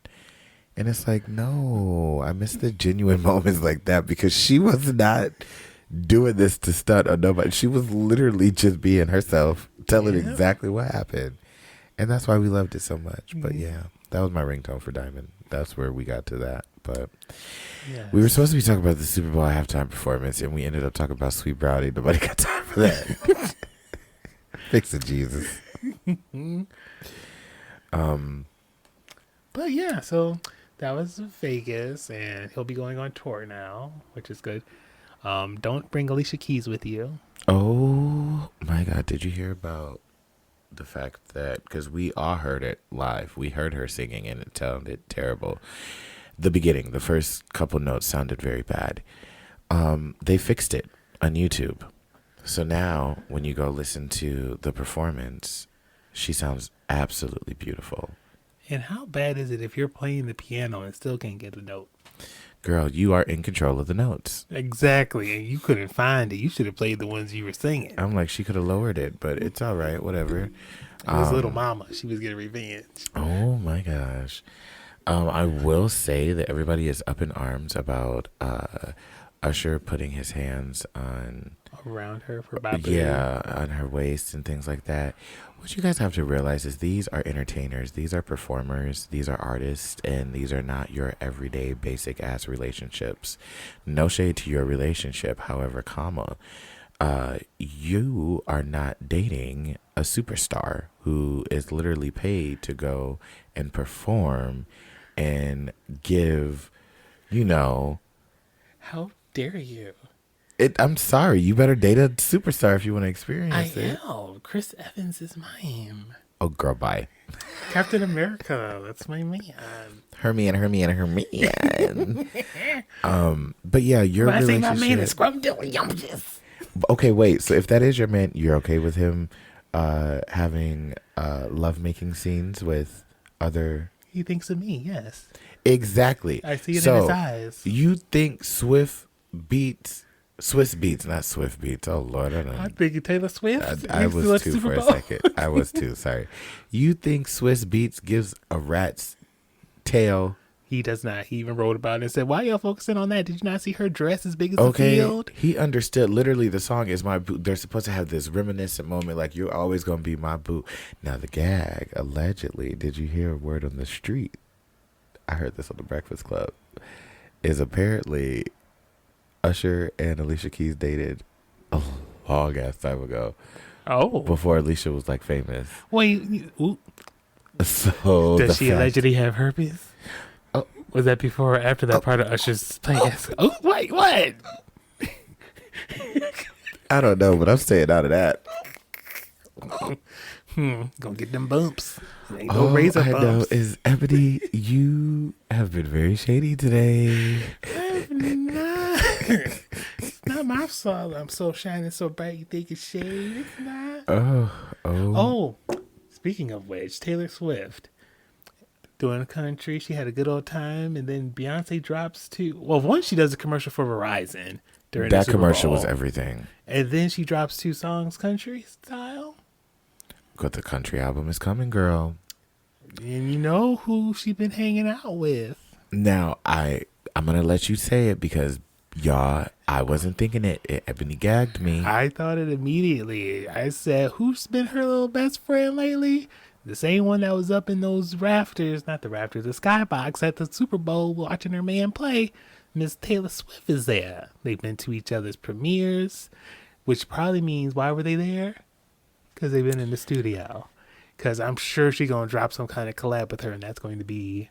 And it's like, no, I miss the genuine moments like that because she was not doing this to stunt on nobody. She was literally just being herself, telling exactly what happened. And that's why we loved it so much. But yeah, that was my ringtone for Diamond. That's where we got to that. But we were supposed to be talking about the Super Bowl halftime performance, and we ended up talking about Sweet Brownie. Nobody got time for that. Fix it, Jesus. But yeah, so that was Vegas, and he'll be going on tour now, which is good. Don't bring Alicia Keys with you. Oh my God. Did you hear about the fact that, because we all heard it live, we heard her singing and it sounded terrible. The beginning, the first couple notes sounded very bad. They fixed it on YouTube. So now when you go listen to the performance, she sounds absolutely beautiful. And how bad is it if you're playing the piano and still can't get a note? Girl, you are in control of the notes. Exactly. And you couldn't find it. You should have played the ones you were singing. I'm like, she could have lowered it, but it's all right. Whatever. It was Little Mama. She was getting revenge. Oh, my gosh. I will say that everybody is up in arms about Usher putting his hands on... around her for Babu. Yeah, on her waist and things like that. What you guys have to realize is these are entertainers, these are performers, these are artists, and these are not your everyday basic ass relationships. No shade to your relationship, however, you are not dating a superstar who is literally paid to go and perform and give, you know. How dare you? I'm sorry. You better date a superstar if you want to experience it. I am. Chris Evans is mine. Oh, girl, bye. Captain America. That's my man. Hermie. But yeah, your when relationship. I say my man is scrumptious. Okay, wait. So if that is your man, you're okay with him having love-making scenes with other... He thinks of me, yes. Exactly. I see it in his eyes. You think Swiss Beats, not Swift Beats. Oh, Lord. I'm thinking Taylor Swift. I was too for a second. I was too. Sorry. You think Swiss Beats gives a rat's tail? He does not. He even wrote about it and said, why y'all focusing on that? Did you not see her dress as big as the field? He understood. Literally, the song is my boo. They're supposed to have this reminiscent moment like, you're always going to be my boo. Now, the gag, allegedly, did you hear a word on the street? I heard this on the Breakfast Club. Is apparently... Usher and Alicia Keys dated a long ass time ago. Oh. Before Alicia was like famous. Wait. Ooh. So does she allegedly have herpes? Oh. Was that before or after that part of Usher's playing? Oh, wait, what? I don't know, but I'm staying out of that. Gonna get them bumps. Ain't no razor bumps. I know. Is Ebony, you have been very shady today. It's not my fault. I'm so shining so bright. You think it's shade? It's not. Oh, speaking of which, Taylor Swift doing country. She had a good old time, and then Beyonce drops two. Well, one, she does a commercial for Verizon during the That Super commercial Bowl, was everything. and then she drops two songs country style. But the country album is coming, girl. And you know who she been hanging out with. Now, I'm going to let you say it because, y'all, I wasn't thinking it. Ebony gagged me. I thought it immediately. I said, who's been her little best friend lately? The same one that was up in those rafters, not the rafters, the skybox at the Super Bowl watching her man play. Miss Taylor Swift is there. They've been to each other's premieres, which probably means, why were they there? Because they've been in the studio. Because I'm sure she's going to drop some kind of collab with her, and that's going to be...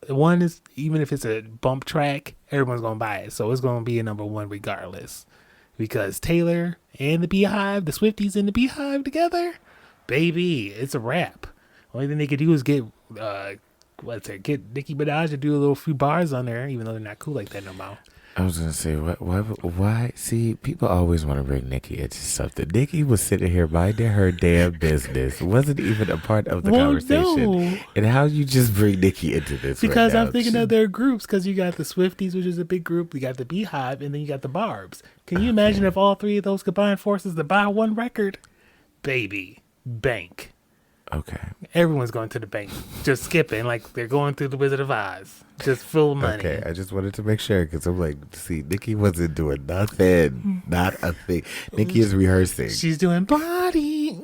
One is, even if it's a bump track, everyone's going to buy it. So it's going to be a number one regardless. Because Taylor and the Beehive, the Swifties and the Beehive together, baby, it's a wrap. Only thing they could do is get Nicki Minaj to do a little few bars on there, even though they're not cool like that no more. I was going to say, why? See, people always want to bring Nicki into something. Nicki was sitting here minding her damn business. Wasn't even a part of the conversation. No. And how you just bring Nicki into this Because right now? I'm thinking of their groups, because you got the Swifties, which is a big group, you got the Beehive, and then you got the Barbs. Can you imagine if all three of those combined forces to buy one record? Baby, bank. Okay. Everyone's going to the bank, just skipping like they're going through the Wizard of Oz, just full of money. Okay, I just wanted to make sure because I'm like, see, Nicki wasn't doing nothing, not a thing. Nicki is rehearsing. She's doing body.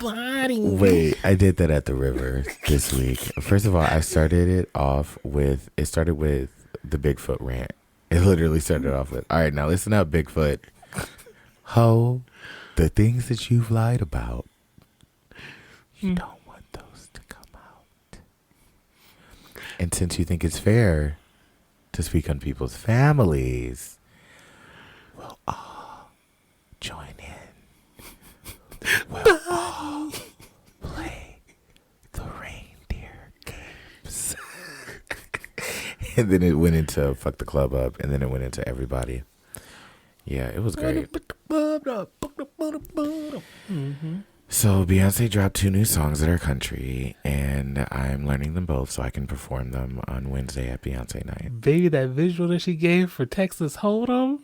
Wait, I did that at the river this week. First of all, I started it with the Bigfoot rant. It literally started off with, all right, now listen up, Bigfoot. Ho, the things that you've lied about, you don't want those to come out. And since you think it's fair to speak on people's families, we'll all join in. We'll all play the reindeer games. And then it went into fuck the club up, and then it went into everybody. Yeah, it was great. So Beyonce dropped 2 new songs that are country, and I'm learning them both so I can perform them on Wednesday at Beyonce night. Baby, that visual that she gave for Texas Hold'em.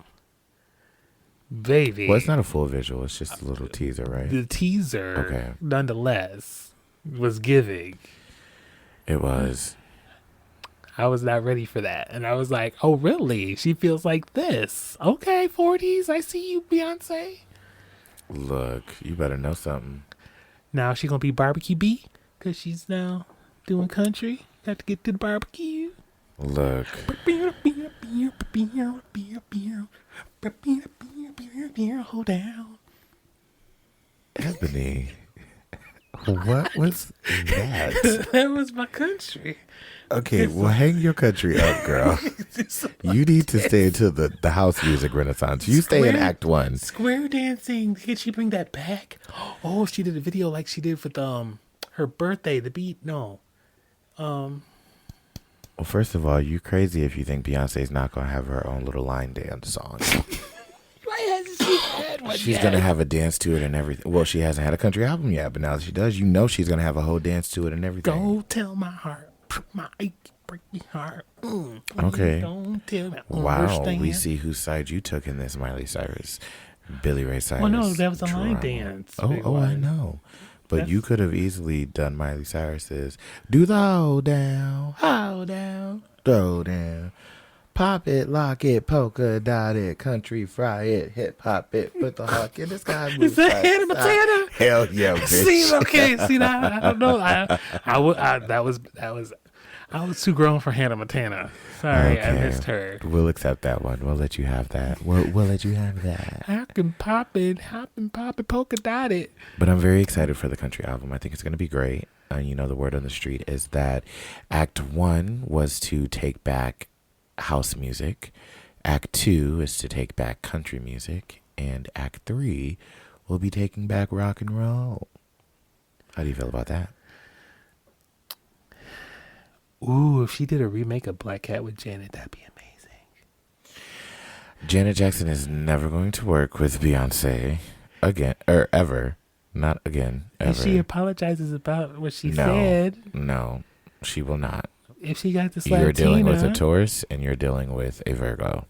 Baby. Well, it's not a full visual. It's just a little teaser, right? The teaser, Okay. nonetheless, was giving. It was. I was not ready for that. And I was like, oh, really? She feels like this. Okay, 40s. I see you, Beyonce. Look, you better know something. Now she going to be Barbecue B because she's now doing country. Got to get to the barbecue. Look. Hold down. Ebony. What was that? That was my country. Okay, well, hang your country up, girl. You need to stay into the house music renaissance. You stay in Act 1. Square dancing. Did she bring that back? Oh, she did a video like she did with her birthday. The beat. No. Well, first of all, you crazy if you think Beyonce's not going to have her own little line dance song. Why hasn't she had one She's yet? going to have a dance to it and everything. Well, she hasn't had a country album yet, but now that she does, you know she's going to have a whole dance to it and everything. Go tell my heart. My achy, breaky heart. Okay. Don't tell me. Wow, Understand. we see whose side you took in this, Miley Cyrus. Billy Ray Cyrus. Well, no, that was a line drama. dance. Oh, Big I one. know. But That's- you could have easily done Miley Cyrus's do the hold down, throw down, pop it, lock it, polka dot it, country fry it, hip hop it, put the hawk in the sky. Is that Hannah Montana? Hell yeah, bitch. See, okay, see that? I don't know. I was too grown for Hannah Montana. Sorry, I missed her. We'll accept that one. We'll let you have that. We'll let you have that. I can pop it, polka dot it. But I'm very excited for the country album. I think it's going to be great. The word on the street is that Act 1 was to take back house music. Act 2 is to take back country music. And Act 3 will be taking back rock and roll. How do you feel about that? Ooh, if she did a remake of Black Cat with Janet, that'd be amazing. Janet Jackson is never going to work with Beyonce again, or ever. Not again, ever. If she apologizes about what she No. said. No, she will not. If she got this Latina. You're dealing with a Taurus and you're dealing with a Virgo.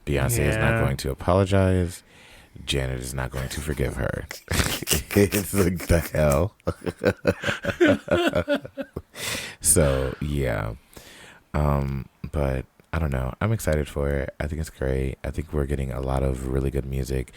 Beyonce is not going to apologize. Janet is not going to forgive her. It's like the hell. So, yeah. But I don't know. I'm excited for it. I think it's great. I think we're getting a lot of really good music,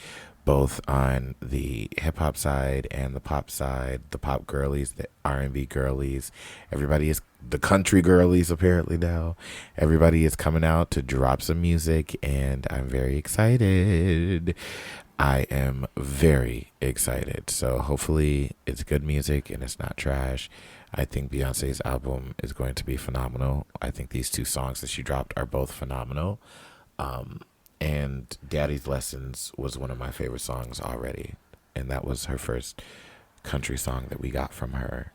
both on the hip hop side and the pop side, the pop girlies, the R&B girlies. Everybody is the country girlies apparently now. Everybody is coming out to drop some music, and I'm very excited. I am very excited. So hopefully it's good music and it's not trash. I think Beyonce's album is going to be phenomenal. I think these 2 songs that she dropped are both phenomenal. And Daddy's Lessons was one of my favorite songs already. And that was her first country song that we got from her.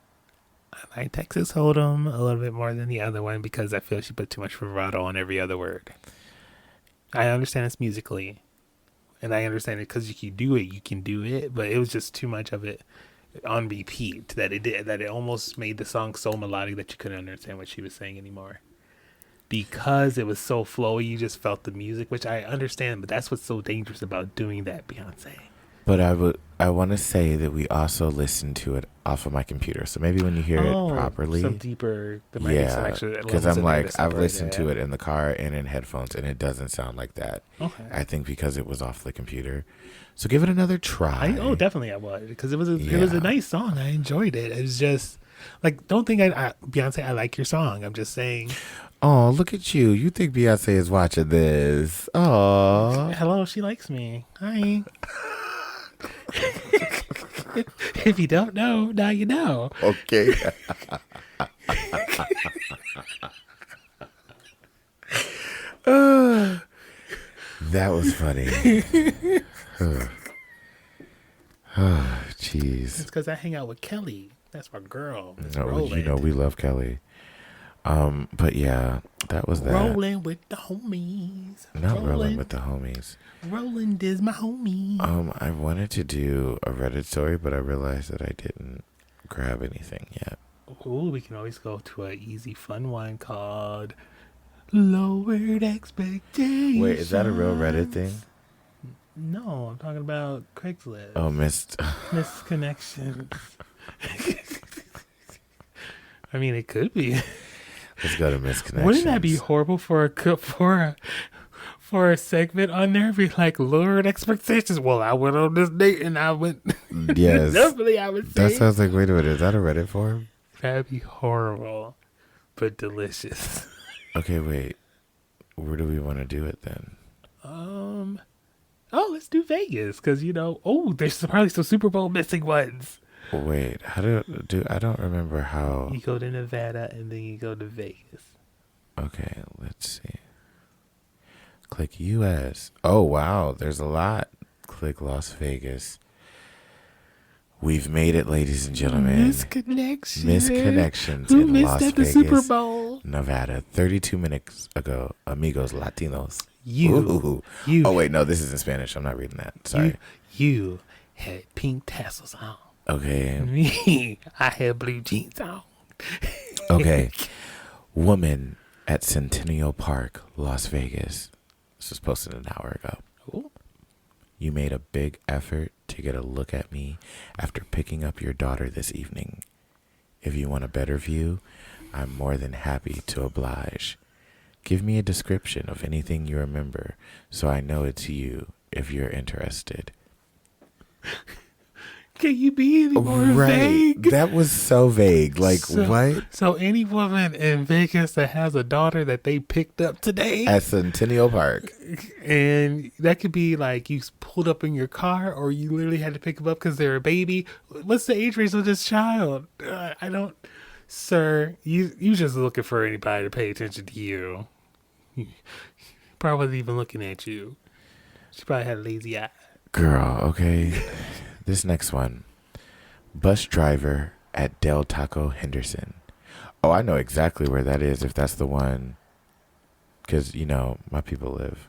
I like Texas Hold'em a little bit more than the other one because I feel she put too much vibrato on every other word. I understand it's musically. And I understand it because you can do it. But it was just too much of it on repeat that it almost made the song so melodic that you couldn't understand what she was saying anymore. Because it was so flowy, you just felt the music, which I understand, but that's what's so dangerous about doing that, Beyonce. But I want to say that we also listened to it off of my computer, so maybe when you hear it properly, some deeper, because I'm like, I've listened to it in the car and in headphones, and it doesn't sound like that. Okay, I think because it was off the computer. So give it another try. Definitely I would, because it was a nice song. I enjoyed it. It was just like, don't think Beyonce, I like your song. I'm just saying. Oh, look at you. You think Beyonce is watching this. Oh. Hello, she likes me. Hi. If you don't know, now you know. Okay. That was funny. Oh, jeez. It's because I hang out with Kelly. That's my girl. No, you know we love Kelly. But yeah, that was that. Rolling with the homies. Not rolling with the homies. Rolling is my homie. I wanted to do a Reddit story, but I realized that I didn't grab anything yet. Ooh, we can always go to an easy, fun one called Lowered Expectations. Wait, is that a real Reddit thing? No, I'm talking about Craigslist. Oh, missed connections. I mean, it could be. Let's go to misconnections. Wouldn't that be horrible for a segment on there? Be like lowered expectations. Well, I went on this date and I went. Yes, definitely. I would say that sounds like. Wait a minute, is that a Reddit form? That'd be horrible, but delicious. Okay, wait. Where do we want to do it then? Oh, let's do Vegas because there's probably some Super Bowl missing ones. Wait, how do I don't remember how. You go to Nevada and then you go to Vegas. Okay, let's see. Click US. Oh, wow, there's a lot. Click Las Vegas. We've made it, ladies and gentlemen. Misconnections Who in missed Las at the Vegas, Super Bowl? Nevada. 32 minutes ago, amigos Latinos. You. Oh, wait, no, this is in Spanish. I'm not reading that. Sorry. You had pink tassels on. Okay. Me, I had blue jeans on. Okay. Woman at Centennial Park, Las Vegas. This was posted an hour ago. Ooh. You made a big effort to get a look at me after picking up your daughter this evening. If you want a better view, I'm more than happy to oblige. Give me a description of anything you remember so I know it's you if you're interested. Can you be any more vague? That was so vague. Like, what? So any woman in Vegas that has a daughter that they picked up today at Centennial Park, and that could be like you pulled up in your car, or you literally had to pick them up because they're a baby. What's the age range of this child? I don't, sir. You just looking for anybody to pay attention to you. Probably wasn't even looking at you. She probably had a lazy eye. Girl, okay. This next one. Bus driver at Del Taco Henderson. Oh, I know exactly where that is, if that's the one. Because, my people live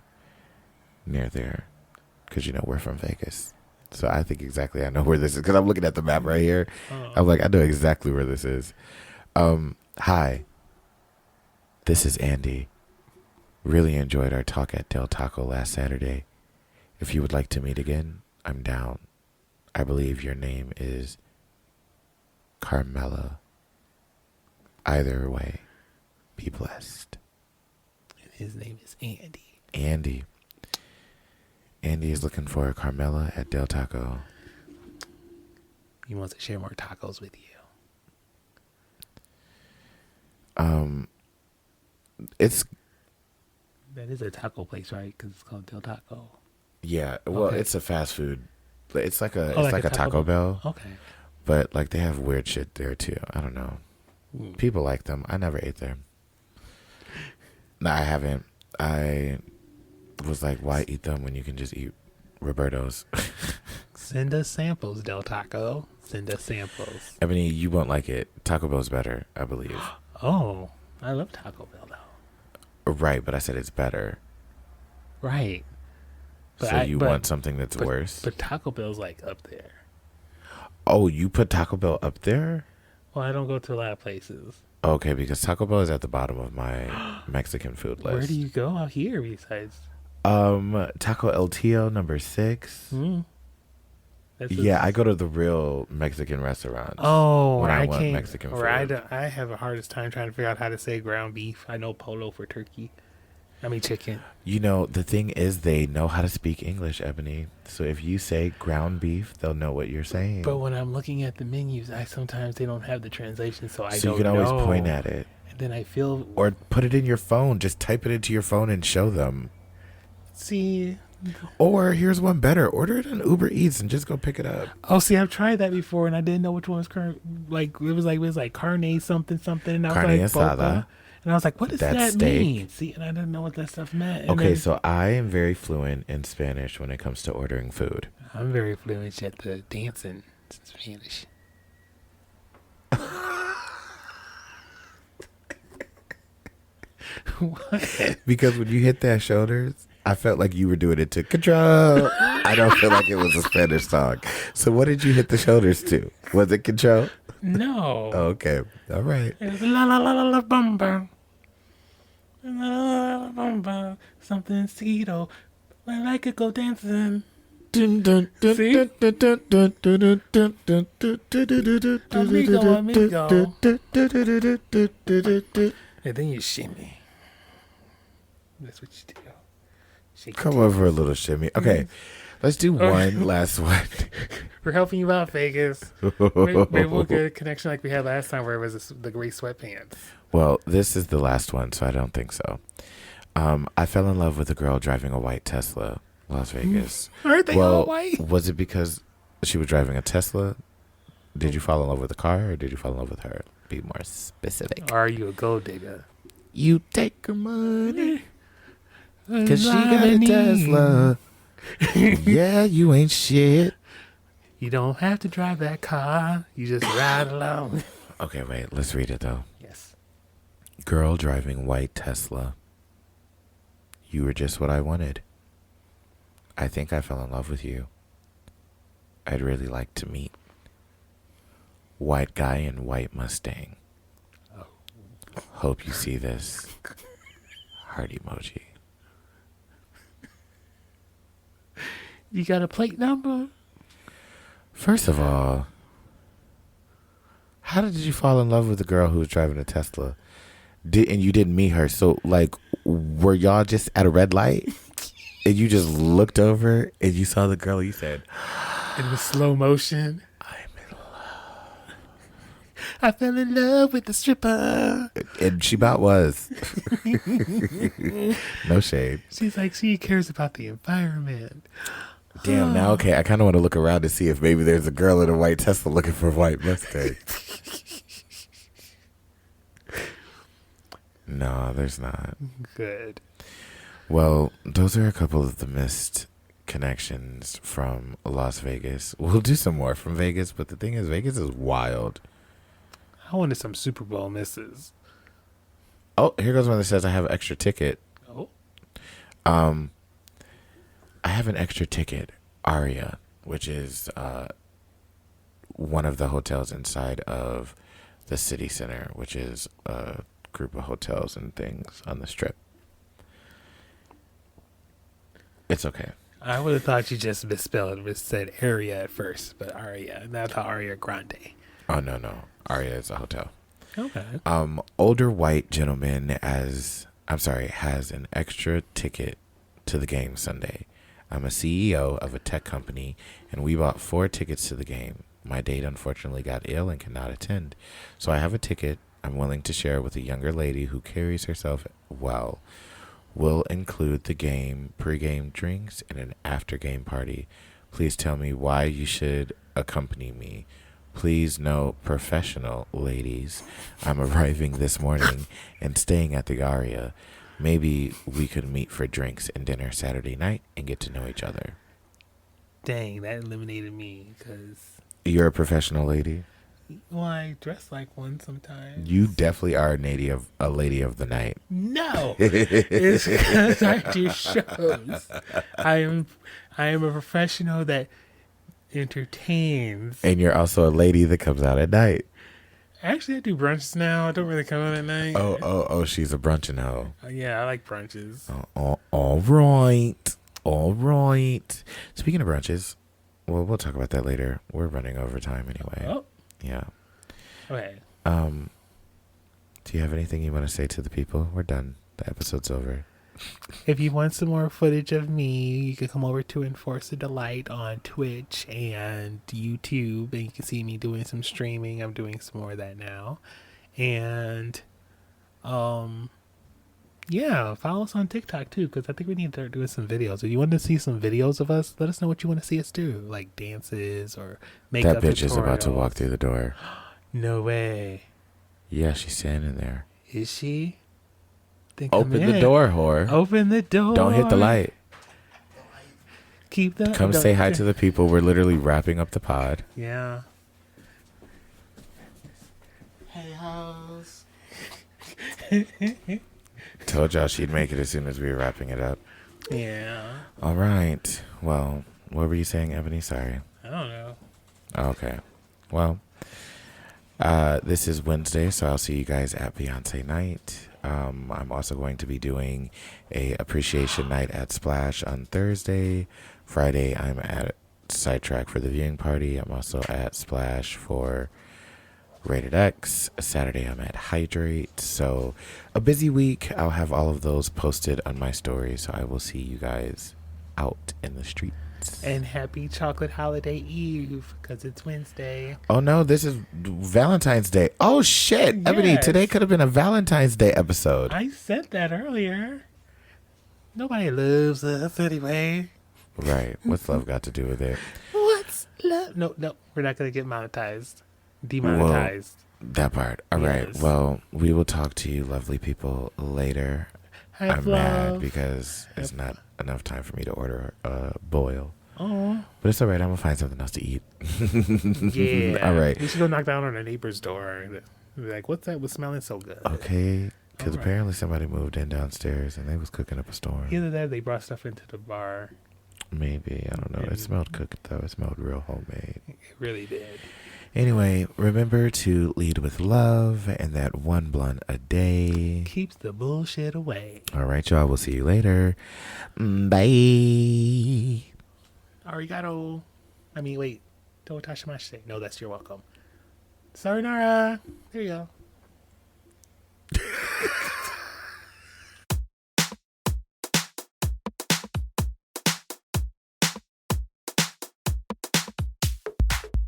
near there. Because, we're from Vegas. So I think exactly I know where this is because I'm looking at the map right here. Oh. I'm like, I know exactly where this is. Hi, this is Andy. Really enjoyed our talk at Del Taco last Saturday. If you would like to meet again, I'm down. I believe your name is Carmela. Either way, be blessed. And his name is Andy. Andy. Andy is looking for Carmela at Del Taco. He wants to share more tacos with you. That is a taco place, right? Because it's called Del Taco. Yeah, well, Okay. it's a fast food. It's like a Oh, it's like a Taco Bell. Okay. But like they have weird shit there too. I don't know. People like them. I never ate there. No, I haven't. I was like, why eat them when you can just eat Roberto's? Send us samples, Del Taco. Send us samples. Ebony, you won't like it. Taco Bell's better, I believe. Oh, I love Taco Bell though. Right, but I said it's better. Right. So you want something that's worse? But Taco Bell's like up there. Oh, you put Taco Bell up there? Well, I don't go to a lot of places. Okay, because Taco Bell is at the bottom of my Mexican food list. Where do you go out here besides? Taco El Tío number 6. Yeah, I go to the real Mexican restaurants. Oh, when I I want can't. Mexican Or food. I have a hardest time trying to figure out how to say ground beef. I know polo for turkey. I mean chicken. You know, the thing is they know how to speak English, Ebony. So if you say ground beef, they'll know what you're saying. But when I'm looking at the menus, sometimes they don't have the translation, so I don't know. So you can always point at it. And then I feel... Or put it in your phone. Just type it into your phone and show them. See... Or here's one better. Order it on Uber Eats and just go pick it up. Oh, see, I've tried that before, and I didn't know which one was it was like carne something, and I Carne was like, asada. boca. And I was like, what does That's that steak. mean? See, and I didn't know what that stuff meant. And Okay, then so I am very fluent in Spanish when it comes to ordering food. I'm very fluent at the dancing Spanish. What? Because when you hit that shoulders, I felt like you were doing it to control. I don't feel like it was a Spanish song. So what did you hit the shoulders to? Was it control? No. Oh, okay. All right. It was la la la la la bum bum. La la la bum bum. Something Cedo. When I could go dancing. Dun, dun, dun, See? dun, dun, dun, dun, dun, dun, dun, dun, dun, dun, dun, Amigo, dun, amigo. dun, dun, dun, dun, dun, dun, dun, dun. And then you shimmy. That's what you do. Shake Come it. over a little shimmy. Okay, let's do one last one. We're helping you out, Vegas. Maybe we'll get a connection like we had last time where it was the gray sweatpants. Well, this is the last one, so I don't think so. I fell in love with a girl driving a white Tesla, Las Vegas. Aren't they all white? Was it because she was driving a Tesla? Did you fall in love with the car, or did you fall in love with her? Be more specific. Are you a gold digger? You take her money, 'cause she got a Tesla. Yeah, you ain't shit. You don't have to drive that car. You just ride along. Okay, wait. Let's read it, though. Yes. Girl driving white Tesla. You were just what I wanted. I think I fell in love with you. I'd really like to meet. White guy in white Mustang. Hope you see this. Heart emoji. You got a plate number? First of all, how did you fall in love with the girl who was driving a Tesla? And you didn't meet her. So, like, were y'all just at a red light? And you just looked over and you saw the girl and you said, In the slow motion. I'm in love. I fell in love with the stripper. And she about was. No shade. She's like, she cares about the environment. Damn, now, okay, I kind of want to look around to see if maybe there's a girl in a white Tesla looking for a white Mustang. No, there's not. Good. Well, those are a couple of the missed connections from Las Vegas. We'll do some more from Vegas, but the thing is, Vegas is wild. I wanted some Super Bowl misses. Oh, here goes one that says I have an extra ticket. Oh. I have an extra ticket. Aria. which is one of the hotels inside of the city center, which is a group of hotels and things on the strip. It's okay. I would have thought you just misspelled it. Said area at first, but Aria. And I thought Aria Grande. Oh, no. Aria is a hotel. Okay. Older white gentleman has an extra ticket to the game Sunday. I'm a CEO of a tech company, and we bought 4 tickets to the game. My date unfortunately got ill and cannot attend. So I have a ticket I'm willing to share with a younger lady who carries herself well. Will include the game, pre-game drinks, and an after-game party. Please tell me why you should accompany me. Please, no professional, ladies. I'm arriving this morning and staying at the Aria. Maybe we could meet for drinks and dinner Saturday night and get to know each other. Dang, that eliminated me because... You're a professional lady? Well, I dress like one sometimes. You definitely are a lady of the night. No, it's because I do shows. I am a professional that entertains. And you're also a lady that comes out at night. Actually, I do brunches now. I don't really come out at night. Oh, she's a brunchin' hoe. Yeah, I like brunches. All right. Speaking of brunches, well, we'll talk about that later. We're running over time anyway. Oh. Yeah. Okay. Do you have anything you want to say to the people? We're done. The episode's over. If you want some more footage of me, you can come over to Enforce the Delight on Twitch and YouTube, and you can see me doing some streaming. I'm doing some more of that now. And, yeah, follow us on TikTok too, because I think we need to start doing some videos. If you want to see some videos of us, let us know what you want to see us do, like dances or makeup. That bitch is about to walk through the door. No way. Yeah, she's standing there. Is she? Then Open the door, whore. Open the door. Don't hit the light. Keep the. Come say hi to the people. We're literally wrapping up the pod. Yeah. Hey, hoes. Told y'all she'd make it as soon as we were wrapping it up. Yeah. All right. Well, what were you saying, Ebony? Sorry. I don't know. Okay. Well, this is Wednesday, so I'll see you guys at Beyonce night. I'm also going to be doing a appreciation night at Splash on Thursday. Friday, I'm at Sidetrack for the viewing party. I'm also at Splash for Rated X. Saturday, I'm at Hydrate. So a busy week. I'll have all of those posted on my story. So I will see you guys out in the streets. And happy chocolate holiday eve, because it's Wednesday. Oh no, this is Valentine's Day. Oh shit, yes. Ebony, today could have been a Valentine's Day episode. I said that earlier. Nobody loves us anyway. Right. What's love got to do with it? What's love? No, we're not going to get monetized. Demonetized. Whoa, that part. All right. Well, we will talk to you lovely people later. I'm mad because it's not enough time for me to order a boil. Oh. But it's all right. I'm going to find something else to eat. Yeah. All right. We should go knock down on our neighbor's door. Be like, what's that was smelling so good? Okay. Because apparently somebody moved in downstairs and they was cooking up a storm. Either that, they brought stuff into the bar. Maybe. I don't know. It smelled cooked though. It smelled real homemade. It really did. Anyway, remember to lead with love and that one blunt a day keeps the bullshit away. All right, y'all. We'll see you later. Bye. Arigato. I mean, wait. Dotashimasu. No, that's you're welcome. Sayonara. There you go.